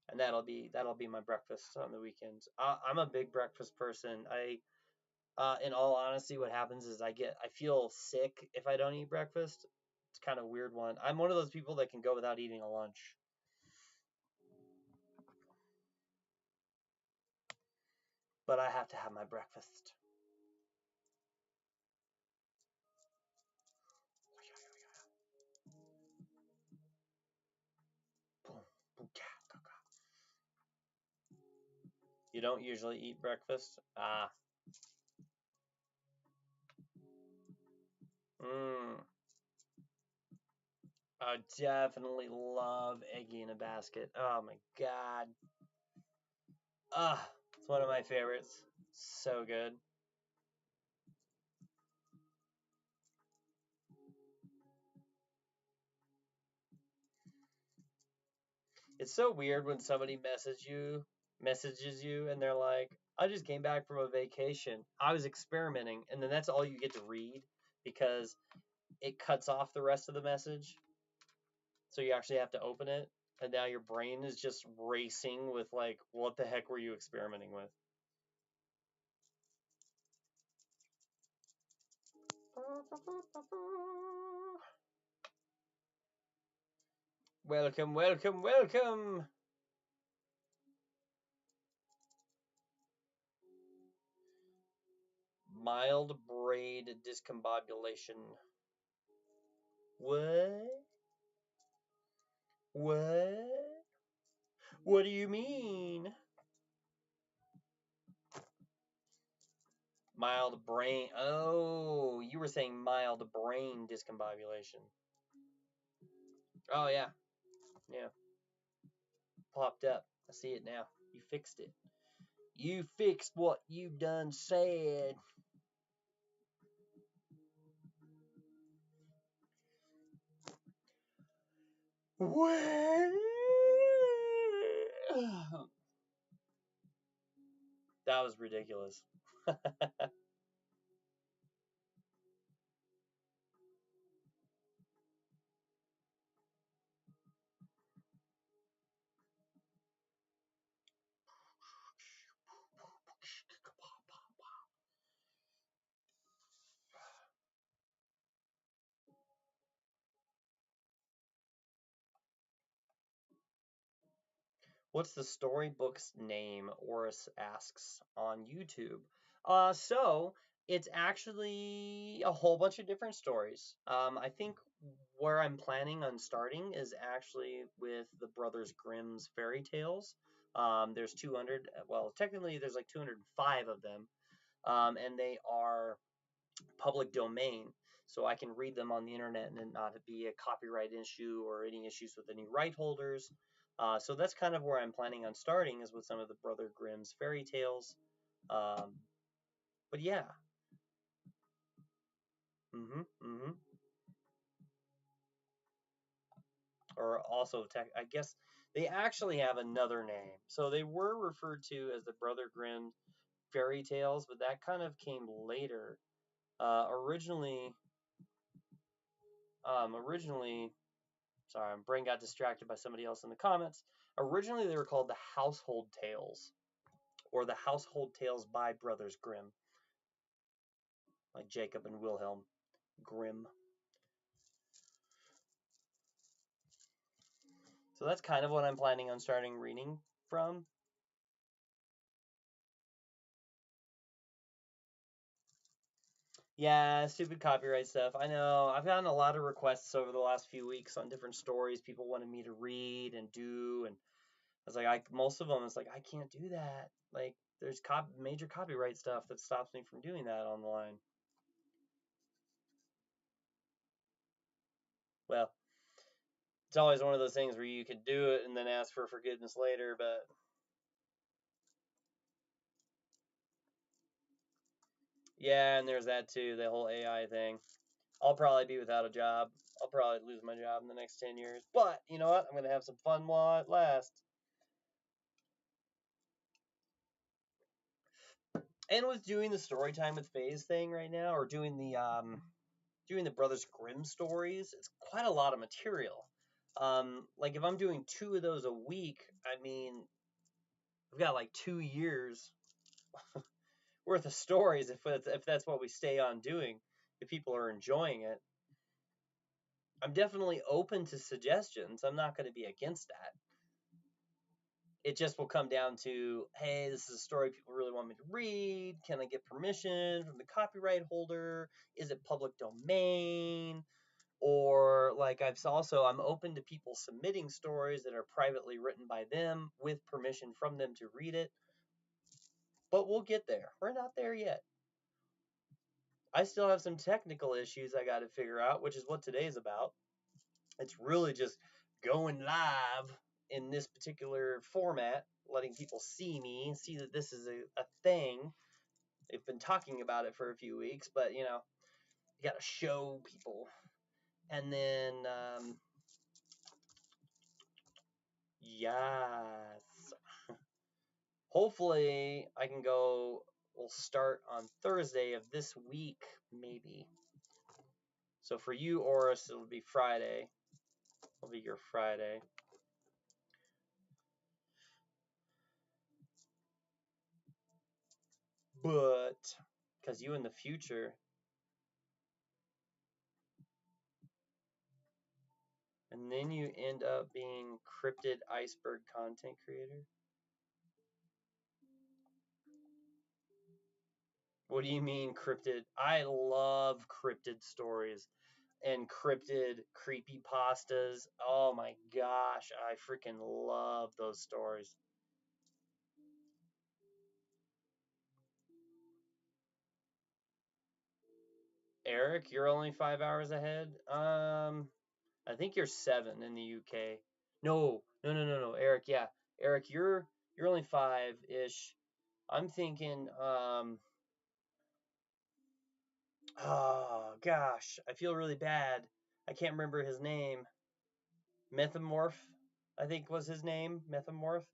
and that'll be my breakfast on the weekends. I'm a big breakfast person. In all honesty, what happens is I feel sick if I don't eat breakfast. It's kind of a weird one. I'm one of those people that can go without eating a lunch, but I have to have my breakfast. You don't usually eat breakfast? Ah. Mmm. I definitely love eggy in a basket. Oh my god. Ah, it's one of my favorites. So good. It's so weird when somebody messages you and they're like, "I just came back from a vacation. I was experimenting." And then that's all you get to read because it cuts off the rest of the message. So you actually have to open it, and now your brain is just racing with like, what the heck were you experimenting with? Welcome, welcome, welcome. Mild braid discombobulation. What? What? What do you mean? Mild brain. Oh, you were saying mild brain discombobulation. Oh, yeah. Yeah. Popped up. I see it now. You fixed it. You fixed what you done said. What? That was ridiculous. What's the storybook's name? Oris asks on YouTube. So it's actually a whole bunch of different stories. I think where I'm planning on starting is actually with the Brothers Grimm's fairy tales. There's 200, well, technically there's like 205 of them, and they are public domain. So I can read them on the internet and it not be a copyright issue or any issues with any right holders. So that's kind of where I'm planning on starting, is with some of the Brother Grimm's fairy tales. Um, but yeah. Mm-hmm. Or also, I guess they actually have another name. So they were referred to as the Brother Grimm fairy tales, but that kind of came later. Originally, sorry, my brain got distracted by somebody else in the comments. Originally, they were called the Household Tales, or the Household Tales by Brothers Grimm, like Jacob and Wilhelm Grimm. So that's kind of what I'm planning on starting reading from. Yeah, stupid copyright stuff. I know. I've gotten a lot of requests over the last few weeks on different stories people wanted me to read and do, and I was like, most of them, it's like I can't do that. Like, there's major copyright stuff that stops me from doing that online. Well, it's always one of those things where you could do it and then ask for forgiveness later, but yeah, and there's that too, the whole AI thing. I'll probably be without a job. I'll probably lose my job in the next 10 years. But you know what? I'm going to have some fun while it lasts. And with doing the story time with Phase thing right now, or doing the Brothers Grimm stories, it's quite a lot of material. Like if I'm doing 2 of those a week, I mean, I've got like 2 years worth of stories if that's what we stay on doing. If people are enjoying it, I'm definitely open to suggestions. I'm not going to be against that. It just will come down to, hey, this is a story people really want me to read. Can I get permission from the copyright holder? Is it public domain? Or like I'm open to people submitting stories that are privately written by them with permission from them to read it. But we'll get there. We're not there yet. I still have some technical issues I got to figure out, which is what today's about. It's really just going live in this particular format, letting people see me, see that this is a thing. They've been talking about it for a few weeks, but you got to show people. And then, yes, hopefully I can go. We'll start on Thursday of this week, maybe. So for you, Oris, it'll be Friday. It'll be your Friday. But because you in the future, and then you end up being cryptid iceberg content creator. What do you mean cryptid? I love cryptid stories and cryptid creepy pastas. Oh my gosh, I freaking love those stories. Eric, you're only 5 hours ahead. I think you're 7 in the UK. No. Eric, yeah, Eric, you're only 5-ish. I'm thinking, oh gosh, I feel really bad. I can't remember his name. Methamorph, I think was his name. Methamorph.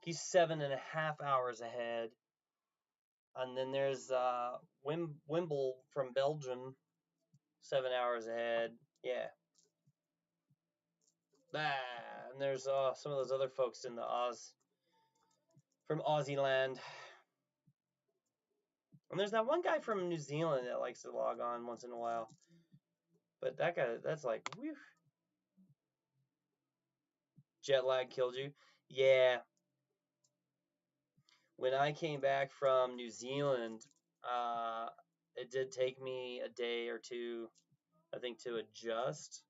He's 7.5 hours ahead. And then there's Wimble from Belgium, 7 hours ahead. Yeah. And there's some of those other folks in the from Aussie land. And there's that one guy from New Zealand that likes to log on once in a while. But that guy, that's like, whew. Jet lag killed you? Yeah. When I came back from New Zealand, it did take me a day or two, I think, to adjust.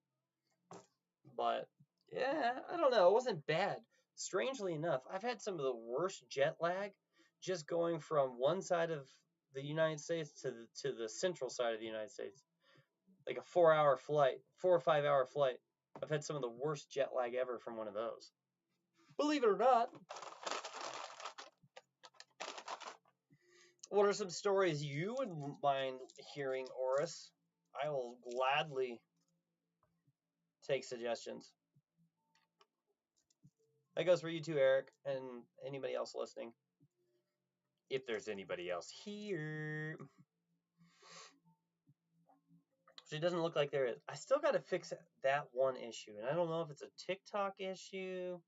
But yeah, I don't know. It wasn't bad. Strangely enough, I've had some of the worst jet lag just going from one side of the United States to the central side of the United States. Like a 4 hour flight, 4 or 5 hour flight. I've had some of the worst jet lag ever from one of those. Believe it or not. What are some stories you would mind hearing, Oris? I will gladly take suggestions. That goes for you too, Eric, and anybody else listening. If there's anybody else here. It doesn't look like there is. I still got to fix that one issue, and I don't know if it's a TikTok issue.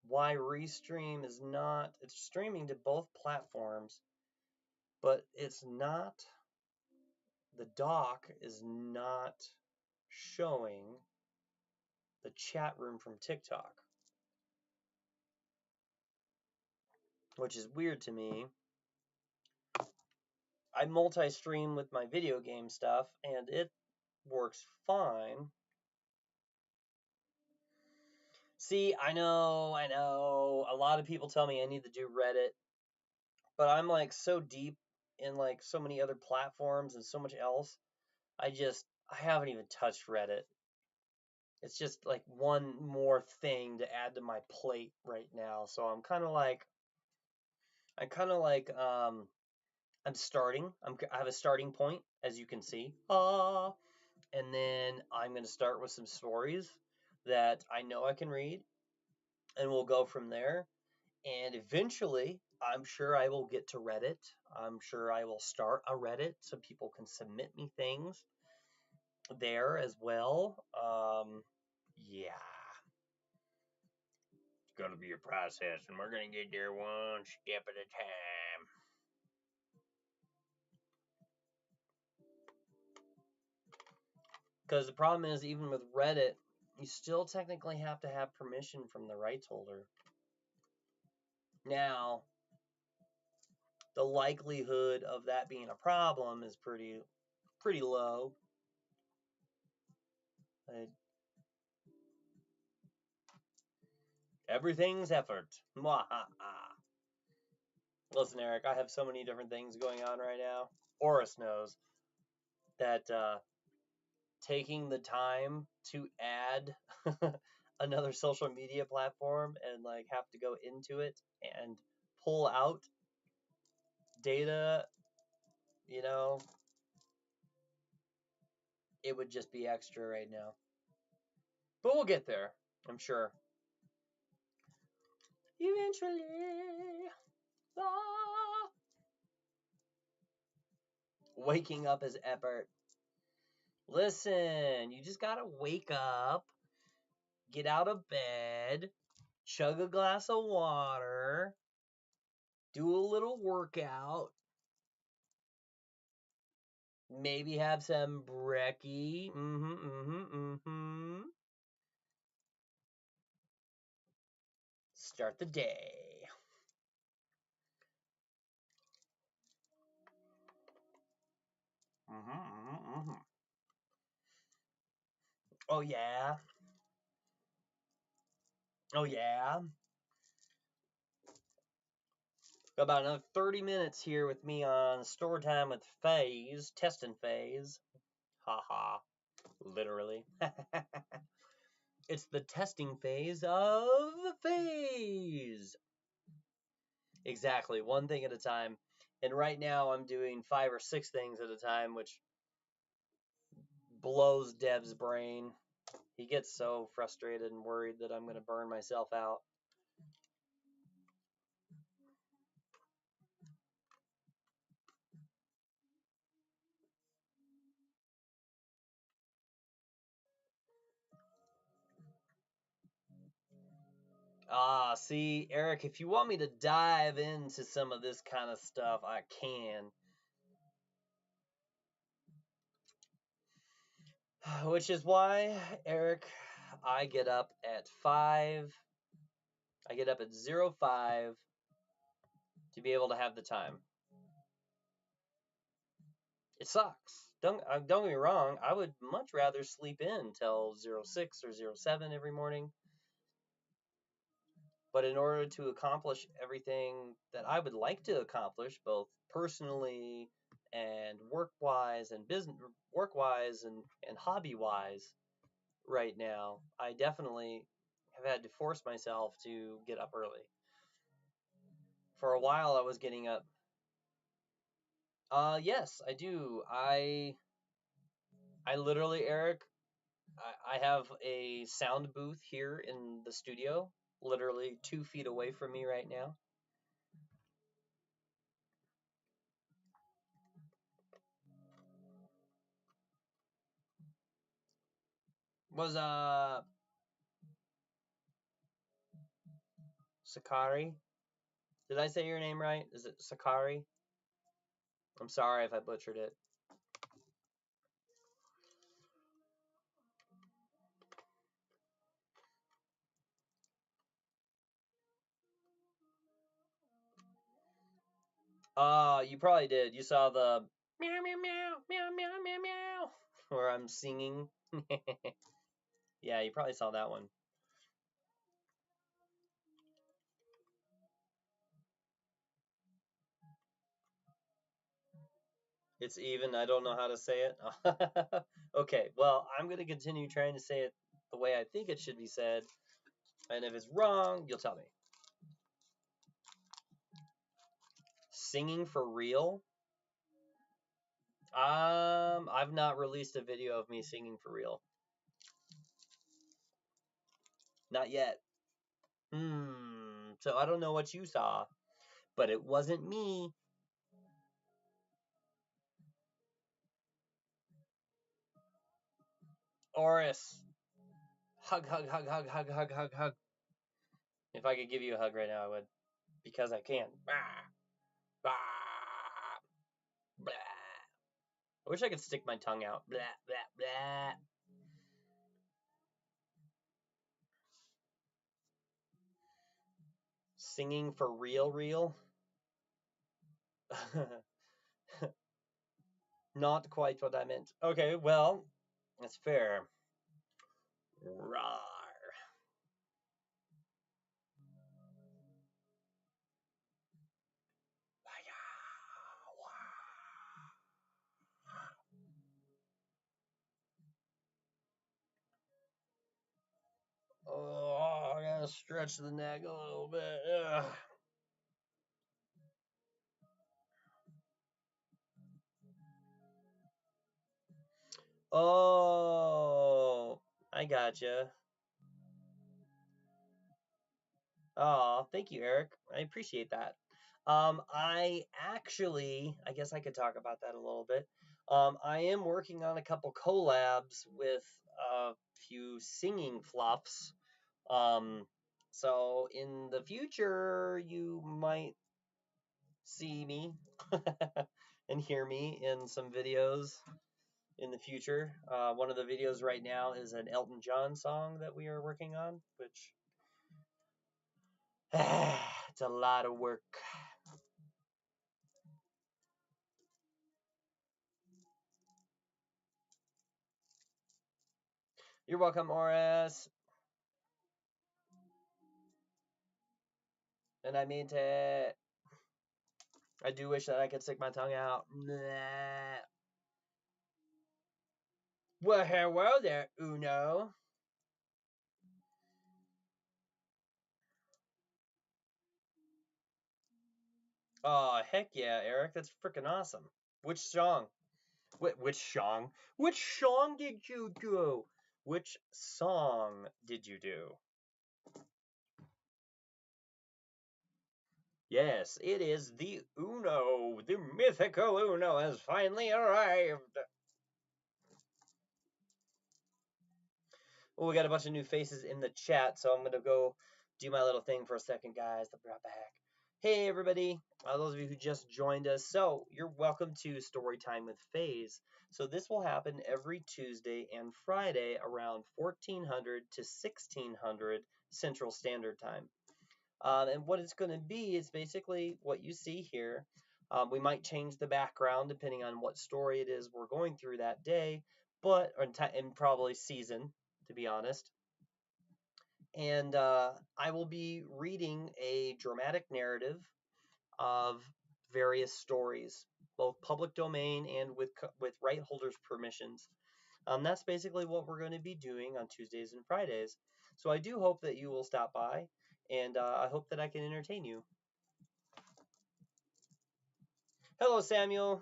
Why Restream is not, it's streaming to both platforms, but it's not, the dock is not showing the chat room from TikTok, which is weird to me. I multi-stream with my video game stuff, and it works fine. See, I know. A lot of people tell me I need to do Reddit, but I'm like so deep in like so many other platforms and so much else. I haven't even touched Reddit. It's just like one more thing to add to my plate right now. So I'm kind of like I'm starting. I have a starting point, as you can see. And then I'm going to start with some stories that I know I can read, and we'll go from there. And eventually, I'm sure I will get to Reddit. I'm sure I will start a Reddit so people can submit me things there as well. Yeah. It's going to be a process, and we're going to get there one step at a time. Because the problem is, even with Reddit, you still technically have to have permission from the rights holder. Now, the likelihood of that being a problem is pretty low. Everything's effort. Listen, Eric, I have so many different things going on right now. Oris knows that taking the time to add another social media platform and like have to go into it and pull out data, you know, it would just be extra right now. But we'll get there, I'm sure. Eventually. Waking up is effort. Listen, you just gotta wake up, get out of bed, chug a glass of water, do a little workout, maybe have some brekkie. Start the day. Oh yeah. Oh yeah. Got about another 30 minutes here with me on Story Time with FaZe, testing FaZe. Haha. Literally. It's the testing phase of FaZe. Exactly, one thing at a time. And right now I'm doing 5 or 6 things at a time, which blows Dev's brain. He gets so frustrated and worried that I'm going to burn myself out. See, Eric, if you want me to dive into some of this kind of stuff, I can. Which is why, Eric, I get up at 5. I get up at 05 to be able to have the time. It sucks. Don't get me wrong. I would much rather sleep in till 06 or 07 every morning. But in order to accomplish everything that I would like to accomplish, both personally and work-wise and business work-wise and hobby-wise right now, I definitely have had to force myself to get up early. For a while I was getting up. Yes, I do. I literally, Eric, I have a sound booth here in the studio, literally 2 feet away from me right now. Was Sakari? Did I say your name right? Is it Sakari? I'm sorry if I butchered it. You probably did. You saw the meow meow meow meow meow meow meow where I'm singing. Yeah, you probably saw that one. It's even. I don't know how to say it. Okay, well, I'm going to continue trying to say it the way I think it should be said. And if it's wrong, you'll tell me. Singing for real? I've not released a video of me singing for real. Not yet. So I don't know what you saw, but it wasn't me. Oris. Hug, hug, hug, hug, hug, hug, hug, hug. If I could give you a hug right now, I would. Because I can. I wish I could stick my tongue out. Blah, blah, blah. Singing for real, real? Not quite what I meant. Okay, well, that's fair. Rawr. Oh, I gotta stretch the neck a little bit. Ugh. Oh, I gotcha. Oh, thank you, Eric. I appreciate that. I guess I could talk about that a little bit. I am working on a couple collabs with a few singing fluffs. Um, so in the future, you might see me and hear me in some videos in the future. One of the videos right now is an Elton John song that we are working on, which it's a lot of work. You're welcome, Oris. And I mean to. I do wish that I could stick my tongue out. Well, hello there, Uno. Oh, heck yeah, Eric. That's freaking awesome. Which song? Which song? Which song did you do? Which song did you do? Yes, it is the Uno. The mythical Uno has finally arrived. Well, we got a bunch of new faces in the chat, so I'm gonna go do my little thing for a second, guys. I'll be right back. Hey everybody, those of you who just joined us. So you're welcome to Storytime with FaZe. So this will happen every Tuesday and Friday around 1400 to 1600 Central Standard Time. And what it's going to be is basically what you see here. We might change the background depending on what story it is we're going through that day, but and probably season, to be honest. And I will be reading a dramatic narrative of various stories, both public domain and with right holders' permissions. That's basically what we're going to be doing on Tuesdays and Fridays. So I do hope that you will stop by, and I hope that I can entertain you. Hello, Samuel.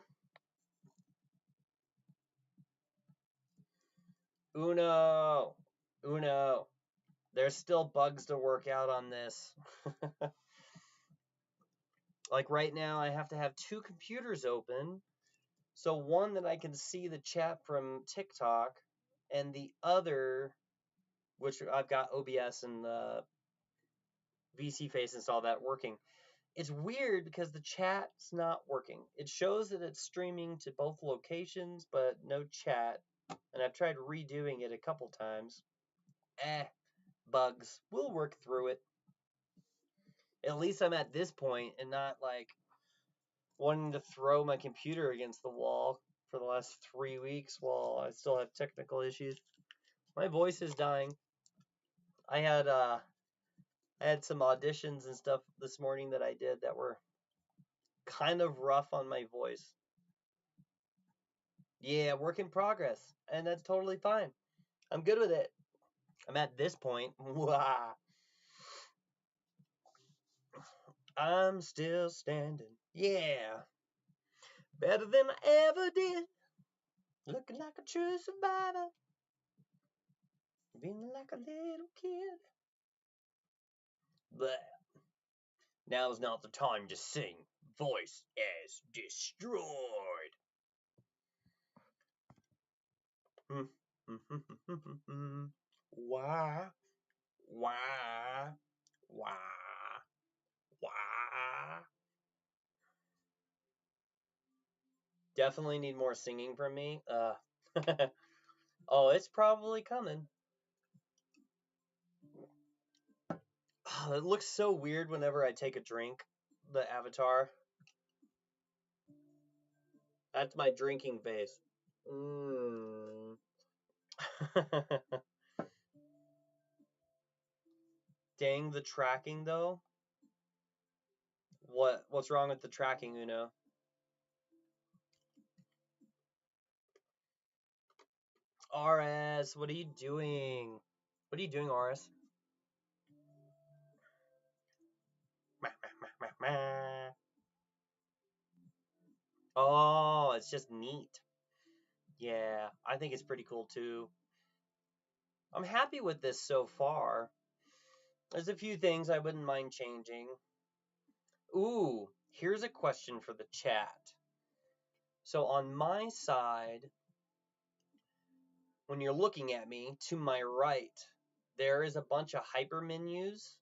Uno. Uno. There's still bugs to work out on this. Like right now, I have to have two computers open. So one that I can see the chat from TikTok, and the other, which I've got OBS and the VC face installed that working. It's weird because the chat's not working. It shows that it's streaming to both locations, but no chat. And I've tried redoing it a couple times. Bugs. We'll work through it. At least I'm at this point and not like wanting to throw my computer against the wall for the last 3 weeks while I still have technical issues. My voice is dying. I had some auditions and stuff this morning that I did that were kind of rough on my voice. Yeah, work in progress, and that's totally fine. I'm good with it. I'm at this point. I'm still standing. Yeah. Better than I ever did. Looking like a true survivor. Feeling like a little kid. But now's not the time to sing. Voice is destroyed. Why? Why? Why? Why? Definitely need more singing from me. Oh, it's probably coming. Oh, it looks so weird whenever I take a drink. The avatar. That's my drinking face. Dang the tracking though. What's wrong with the tracking, Uno? RS, what are you doing? What are you doing, RS? Oh, it's just neat. Yeah, I think it's pretty cool too. I'm happy with this so far. There's a few things I wouldn't mind changing. Ooh, here's a question for the chat. So on my side, when you're looking at me, to my right, there is a bunch of hyper menus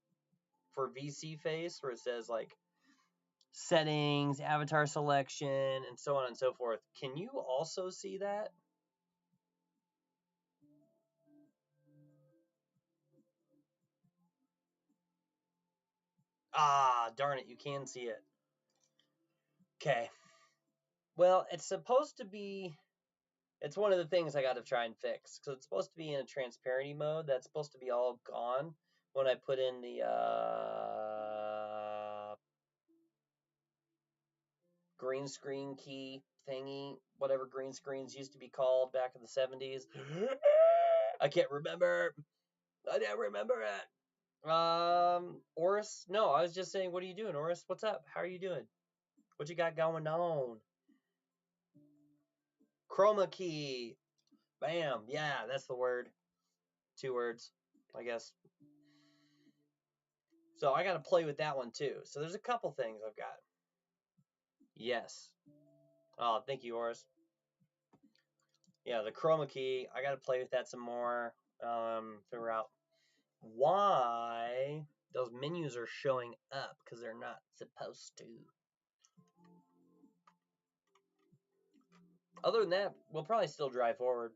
for VC face where it says like settings, avatar selection, and so on and so forth. Can you also see that? Ah, darn it, you can see it. Okay. Well, it's supposed to be, it's one of the things I got to try and fix because it's supposed to be in a transparency mode. That's supposed to be all gone when I put in the green screen key thingy, whatever green screens used to be called back in the 70s. I can't remember. I don't remember it. Oris? No, I was just saying, what are you doing, Oris? What's up? How are you doing? What you got going on? Chroma key. Bam. Yeah, that's the word. 2 words, I guess. So I got to play with that one too. So there's a couple things I've got. Yes. Oh, thank you, Oris. Yeah, the chroma key. I got to play with that some more. Figure out why those menus are showing up because they're not supposed to. Other than that, we'll probably still drive forward.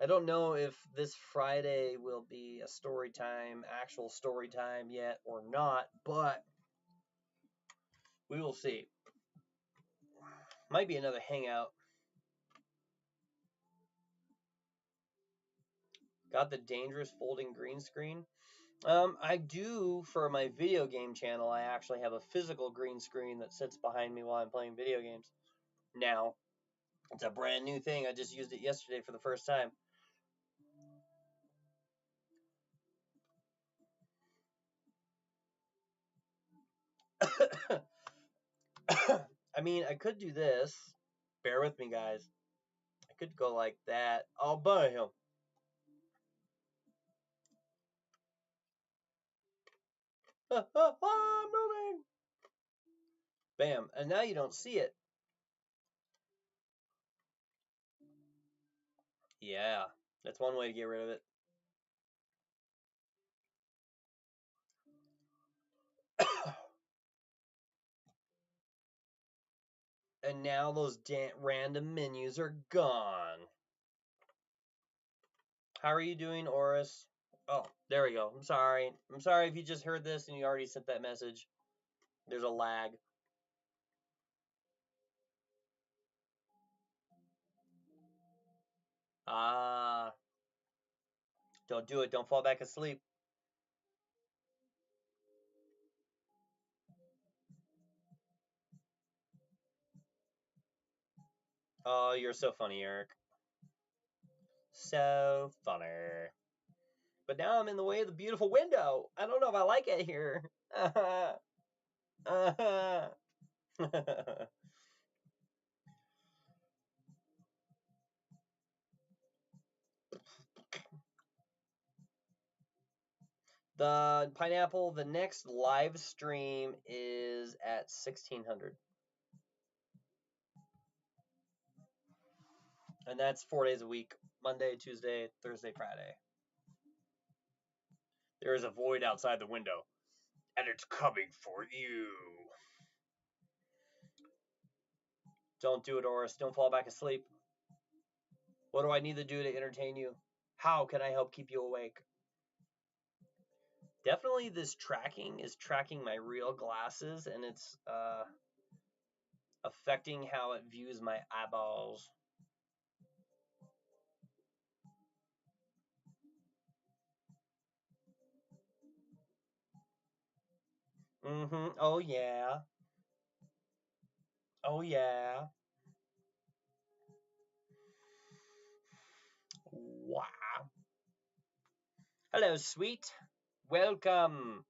I don't know if this Friday will be a story time, actual story time yet or not, but we will see. Might be another hangout. Got the dangerous folding green screen. I do for my video game channel. I actually have a physical green screen that sits behind me while I'm playing video games. Now, it's a brand new thing. I just used it yesterday for the first time. I mean, I could do this. Bear with me, guys. I could go like that. I'll buy him. Moving. Bam. And now you don't see it. Yeah. That's one way to get rid of it. And now those random menus are gone. How are you doing, Oris? Oh, there we go. I'm sorry. I'm sorry if you just heard this and you already sent that message. There's a lag. Ah, don't do it. Don't fall back asleep. Oh, you're so funny, Eric. So funny. But now I'm in the way of the beautiful window. I don't know if I like it here. The pineapple, the next live stream is at 1600. And that's 4 days a week. Monday, Tuesday, Thursday, Friday. There is a void outside the window. And it's coming for you. Don't do it, Oris. Don't fall back asleep. What do I need to do to entertain you? How can I help keep you awake? Definitely this tracking is tracking my real glasses, and it's affecting how it views my eyeballs. Oh, yeah. Oh, yeah. Wow. Hello, sweet. Welcome.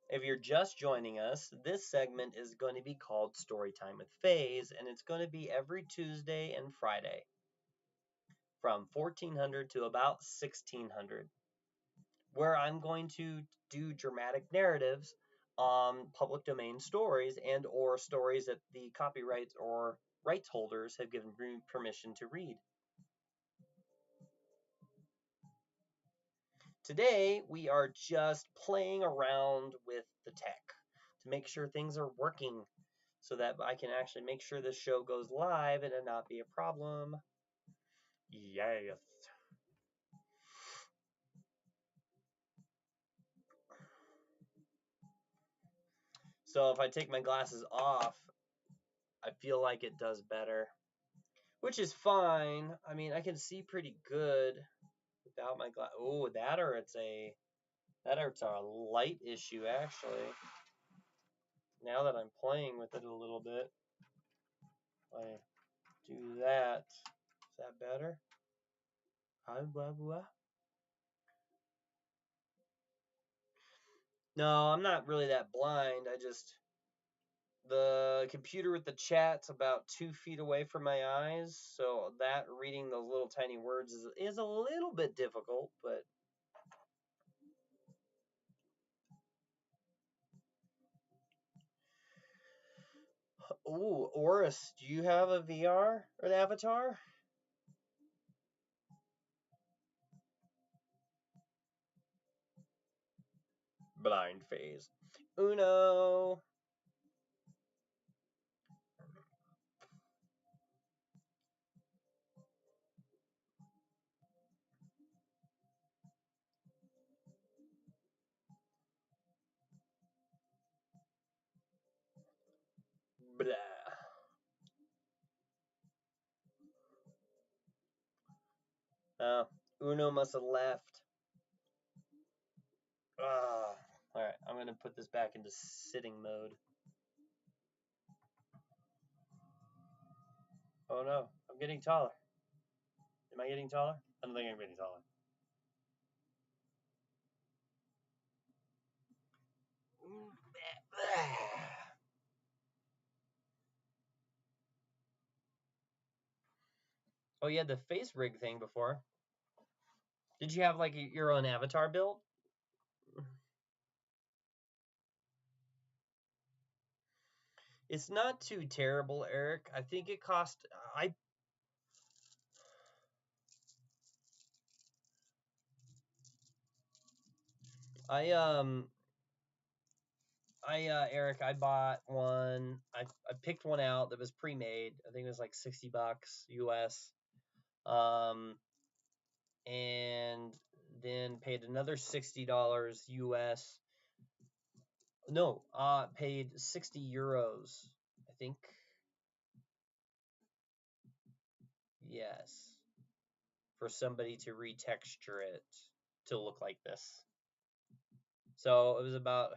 If you're just joining us, this segment is going to be called Storytime with FaZe, and it's going to be every Tuesday and Friday from 1400 to about 1600, where I'm going to do dramatic narratives on public domain stories and or stories that the copyrights or rights holders have given me permission to read. Today, we are just playing around with the tech to make sure things are working so that I can actually make sure this show goes live and it not be a problem. Yes. So if I take my glasses off, I feel like it does better, which is fine. I mean, I can see pretty good without my glass. Oh, that or it's a light issue actually. Now that I'm playing with it a little bit, I do that. Is that better? No, I'm not really that blind. The computer with the chat's about 2 feet away from my eyes, so that reading those little tiny words is a little bit difficult, but ooh, Oris, do you have a VR or an avatar? Blind phase. Uno. Blah. Uno must have left. Alright, I'm going to put this back into sitting mode. Oh no, I'm getting taller. Am I getting taller? I don't think I'm getting taller. Oh, you had the face rig thing before. Did you have like your own avatar built? It's not too terrible, Eric. I think it cost Eric, I bought one. I picked one out that was pre-made. I think it was like $60 US. And then paid another $60 US. No, paid 60 euros, I think. Yes. For somebody to retexture it to look like this. So it was about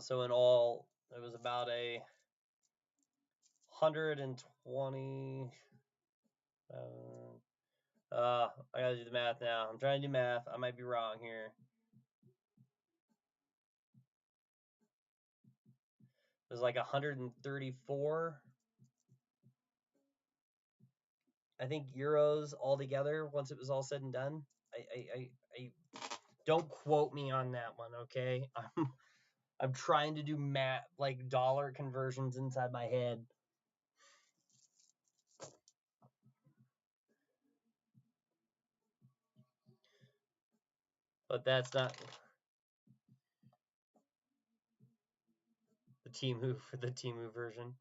so in all it was about 120 I gotta do the math now. I'm trying to do math. I might be wrong here. It was like 134, I think, euros altogether once it was all said and done. I don't quote me on that one, okay? I'm trying to do math, like dollar conversions inside my head. But that's not the Temu version.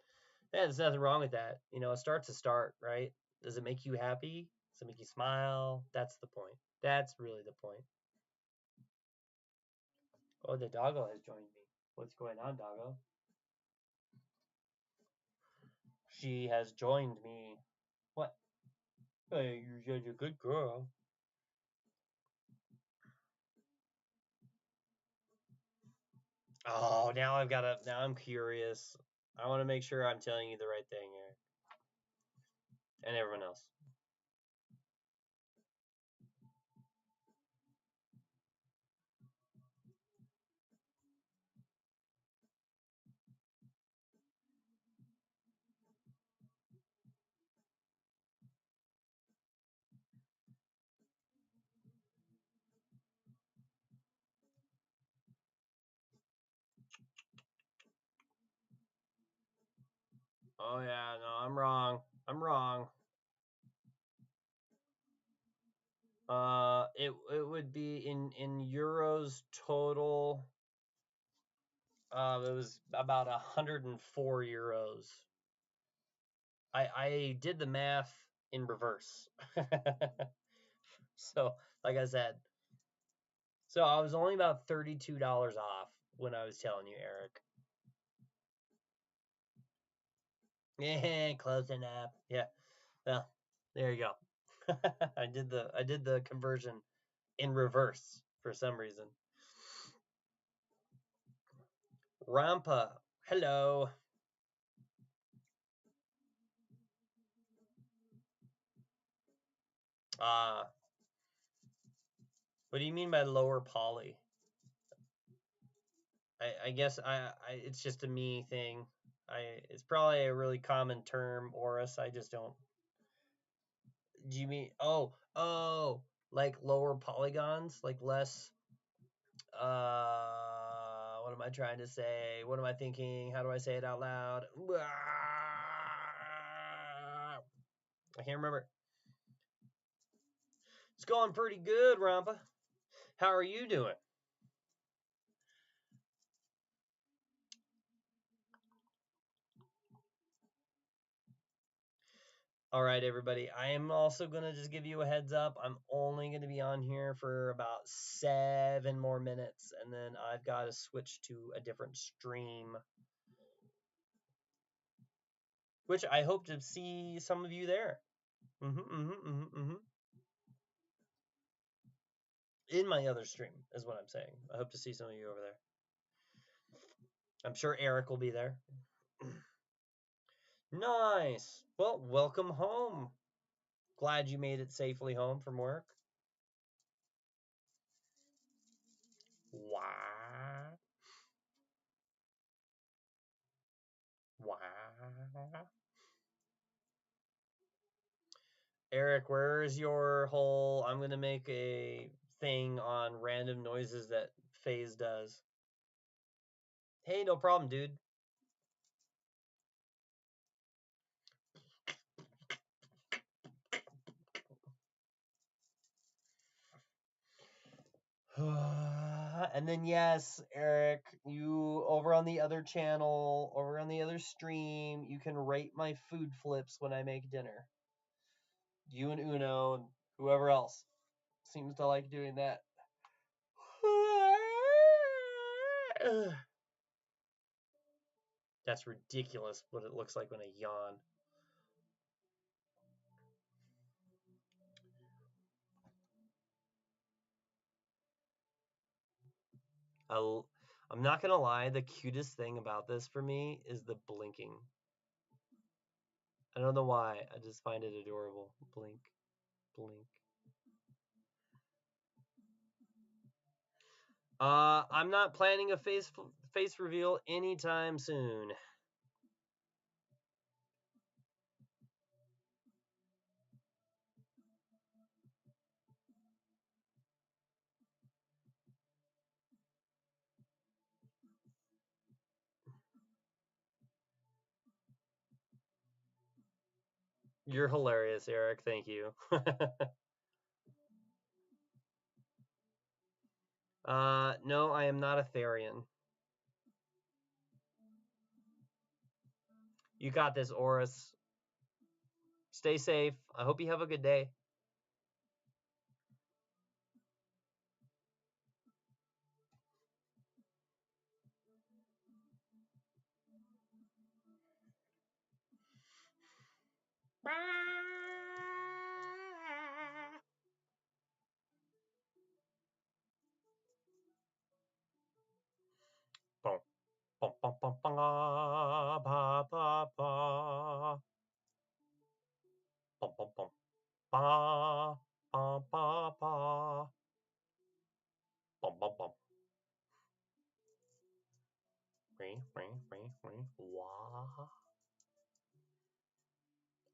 Yeah, there's nothing wrong with that. You know, a start's a start, right? Does it make you happy? Does it make you smile? That's the point. That's really the point. Oh, the doggo has joined me. What's going on, doggo? She has joined me. What? Hey, you're such a good girl. Oh, now I'm curious. I want to make sure I'm telling you the right thing here. And everyone else. Oh yeah, no, I'm wrong. I'm wrong. It would be in euros total. It was about 104 euros. I did the math in reverse. So, like I said, so I was only about $32 off when I was telling you, Eric. Yeah, close enough. Yeah. Well, there you go. I did the conversion in reverse for some reason. Rampa, hello. What do you mean by lower poly? I guess it's just a me thing. It's probably a really common term, Oris. I just don't. Do you mean like lower polygons, like less? What am I trying to say? What am I thinking? How do I say it out loud? I can't remember. It's going pretty good, Rampa. How are you doing? All right, everybody. I am also going to just give you a heads up. I'm only going to be on here for about 7 more minutes, and then I've got to switch to a different stream, which I hope to see some of you there. In my other stream is what I'm saying. I hope to see some of you over there. I'm sure Eric will be there. Nice. Well, welcome home. Glad you made it safely home from work. Wow. Wow. Eric, where's your whole I'm going to make a thing on random noises that FaZe does? Hey, no problem, dude. And then, yes, Eric, you over on the other channel, over on the other stream, you can rate my food flips when I make dinner. You and Uno and whoever else seems to like doing that. That's ridiculous what it looks like when I yawn. I'm not gonna lie, the cutest thing about this for me is the blinking. I don't know why, I just find it adorable. Blink, blink. I'm not planning a face reveal anytime soon. You're hilarious, Eric. Thank you. No, I am not a Therian. You got this, Oris. Stay safe. I hope you have a good day. Bum, bum, bum, bum, ba, ba, ba, ba. Bum, bum, bum. Ba, ba, ba, ba. Bum, bum, bum. Ring, ring, ring, ring. Wah.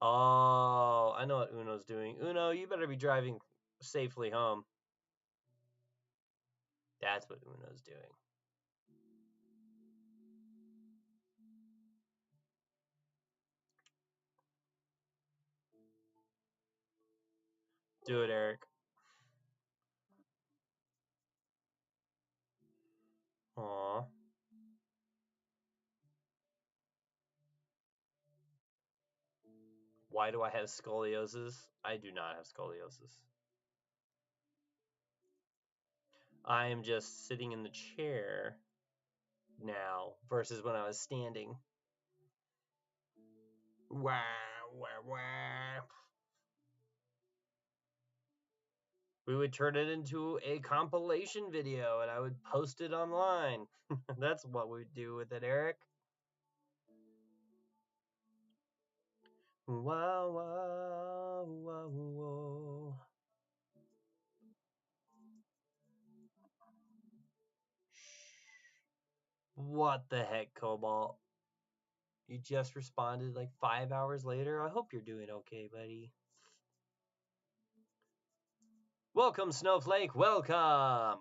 Oh, I know what Uno's doing. Uno, you better be driving safely home. That's what Uno's doing. Do it, Eric. Aw. Why do I have scoliosis? I do not have scoliosis. I am just sitting in the chair now versus when I was standing. Wah, wah, wah. We would turn it into a compilation video and I would post it online. That's what we'd do with it, Eric. Wow, wow, wow, wow. What the heck, Cobalt? You just responded like 5 hours later? I hope you're doing okay, buddy. Welcome, Snowflake, welcome!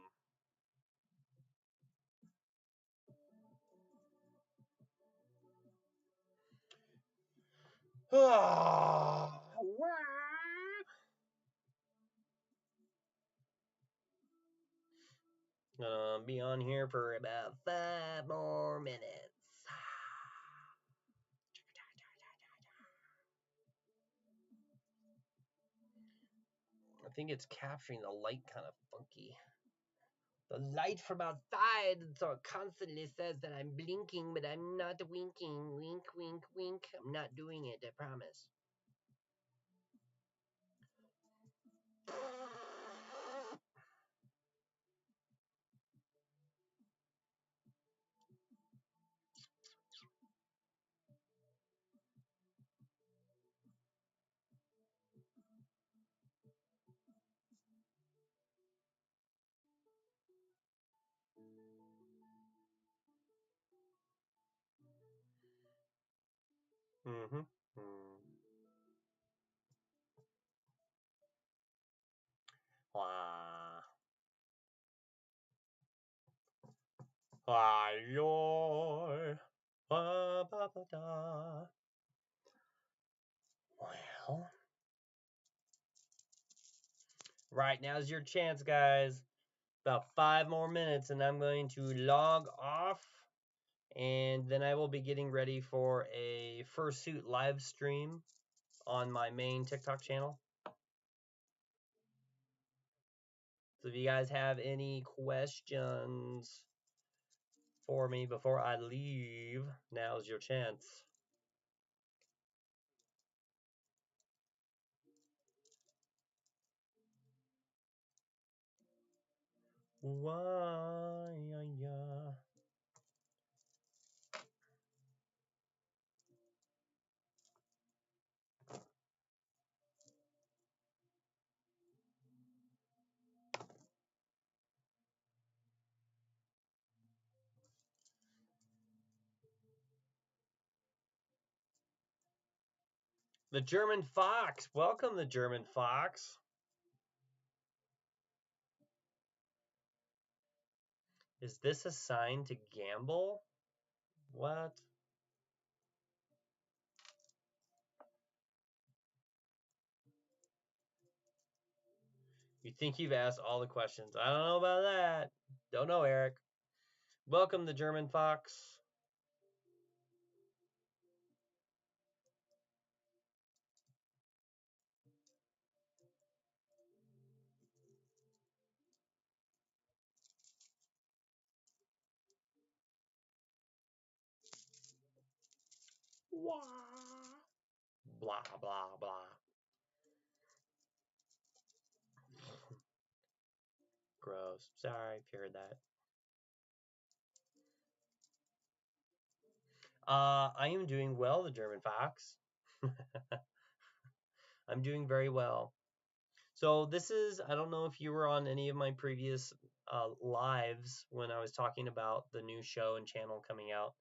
Gonna be on here for about 5 more minutes. I think it's capturing the light kind of funky. The light from outside, so it constantly says that I'm blinking, but I'm not winking. Wink, wink, wink. I'm not doing it, I promise. Mm-hmm. Wah. Yo. Ba, ba, ba, da. Well, right now's your chance, guys. About 5 more minutes, and I'm going to log off. And then I will be getting ready for a fursuit live stream on my main TikTok channel. So if you guys have any questions for me before I leave, now's your chance. Why? The German Fox. Welcome, the German Fox. Is this a sign to gamble? What? You think you've asked all the questions. I don't know about that. Don't know, Eric. Welcome, the German Fox. Blah, blah, blah. Gross. Sorry if you heard that. I am doing well, the German Fox. I'm doing very well. So this is, I don't know if you were on any of my previous lives when I was talking about the new show and channel coming out,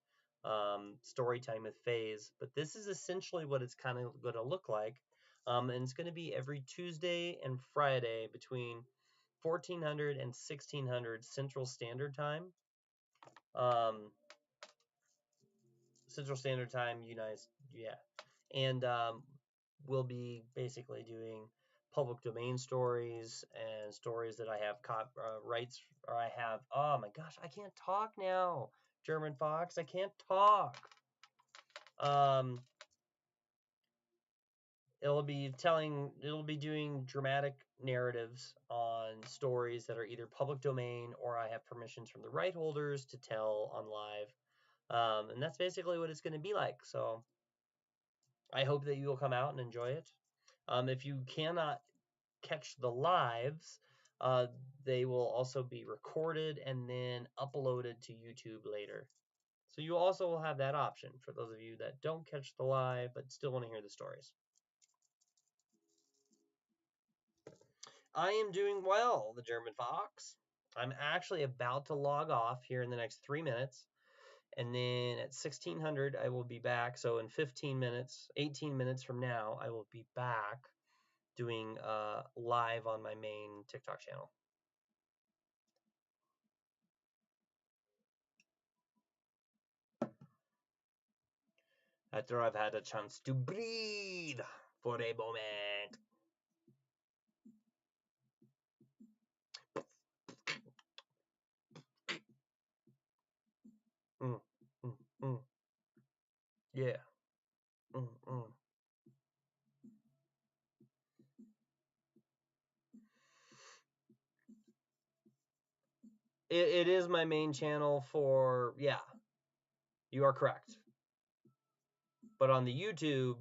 Storytime with FaZe, but this is essentially what it's kind of going to look like. And it's going to be every Tuesday and Friday between 1400 and 1600 Central Standard Time. Central Standard Time, and we'll be basically doing public domain stories and stories that I have rights, or I have. Oh my gosh, I can't talk now, German Fox. I can't talk. It'll be doing dramatic narratives on stories that are either public domain or I have permissions from the right holders to tell on live. And that's basically what it's going to be like. So I hope that you will come out and enjoy it. If you cannot catch the lives, they will also be recorded and then uploaded to YouTube later. So you also will have that option for those of you that don't catch the live but still want to hear the stories. I am doing well, the German Fox. I'm actually about to log off here in the next 3 minutes. And then at 1600, I will be back. So in 15 minutes, 18 minutes from now, I will be back doing live on my main TikTok channel. After I've had a chance to breathe for a moment. Yeah. Mm-mm. It is my main channel for, yeah, you are correct. But on the YouTube,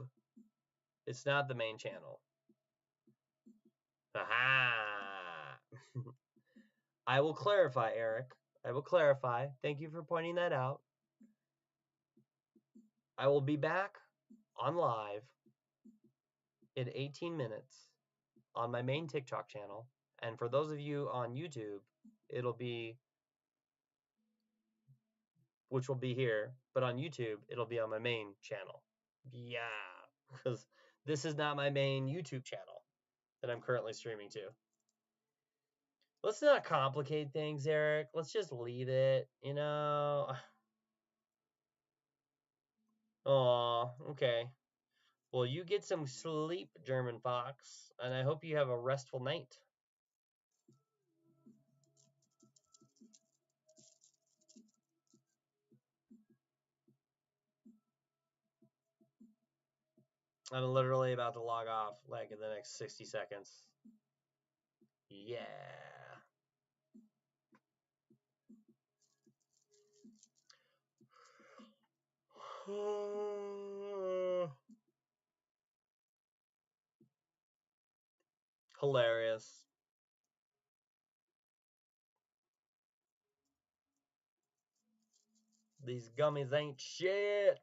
it's not the main channel. Aha! I will clarify, Eric. I will clarify. Thank you for pointing that out. I will be back on live in 18 minutes on my main TikTok channel. And for those of you on YouTube, it'll be, which will be here, but on YouTube, it'll be on my main channel. Yeah, because this is not my main YouTube channel that I'm currently streaming to. Let's not complicate things, Eric. Let's just leave it, you know. Aw, okay. Well, you get some sleep, German Fox, and I hope you have a restful night. I'm literally about to log off, like, in the next 60 seconds. Yeah. Hilarious. These gummies ain't shit.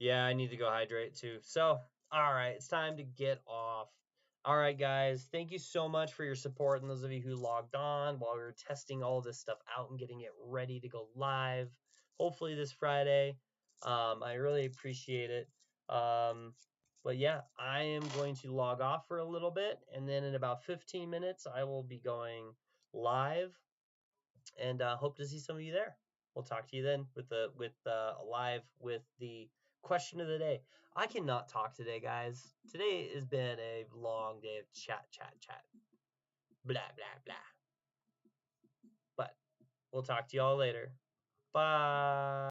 Yeah, I need to go hydrate too. So, all right, it's time to get off. All right, guys, thank you so much for your support and those of you who logged on while we were testing all this stuff out and getting it ready to go live. Hopefully this Friday. I really appreciate it. But yeah, I am going to log off for a little bit, and then in about 15 minutes, I will be going live, and hope to see some of you there. We'll talk to you then with live with the question of the day. I cannot talk today, guys. Today has been a long day of chat, blah blah blah. But we'll talk to y'all later. Bye.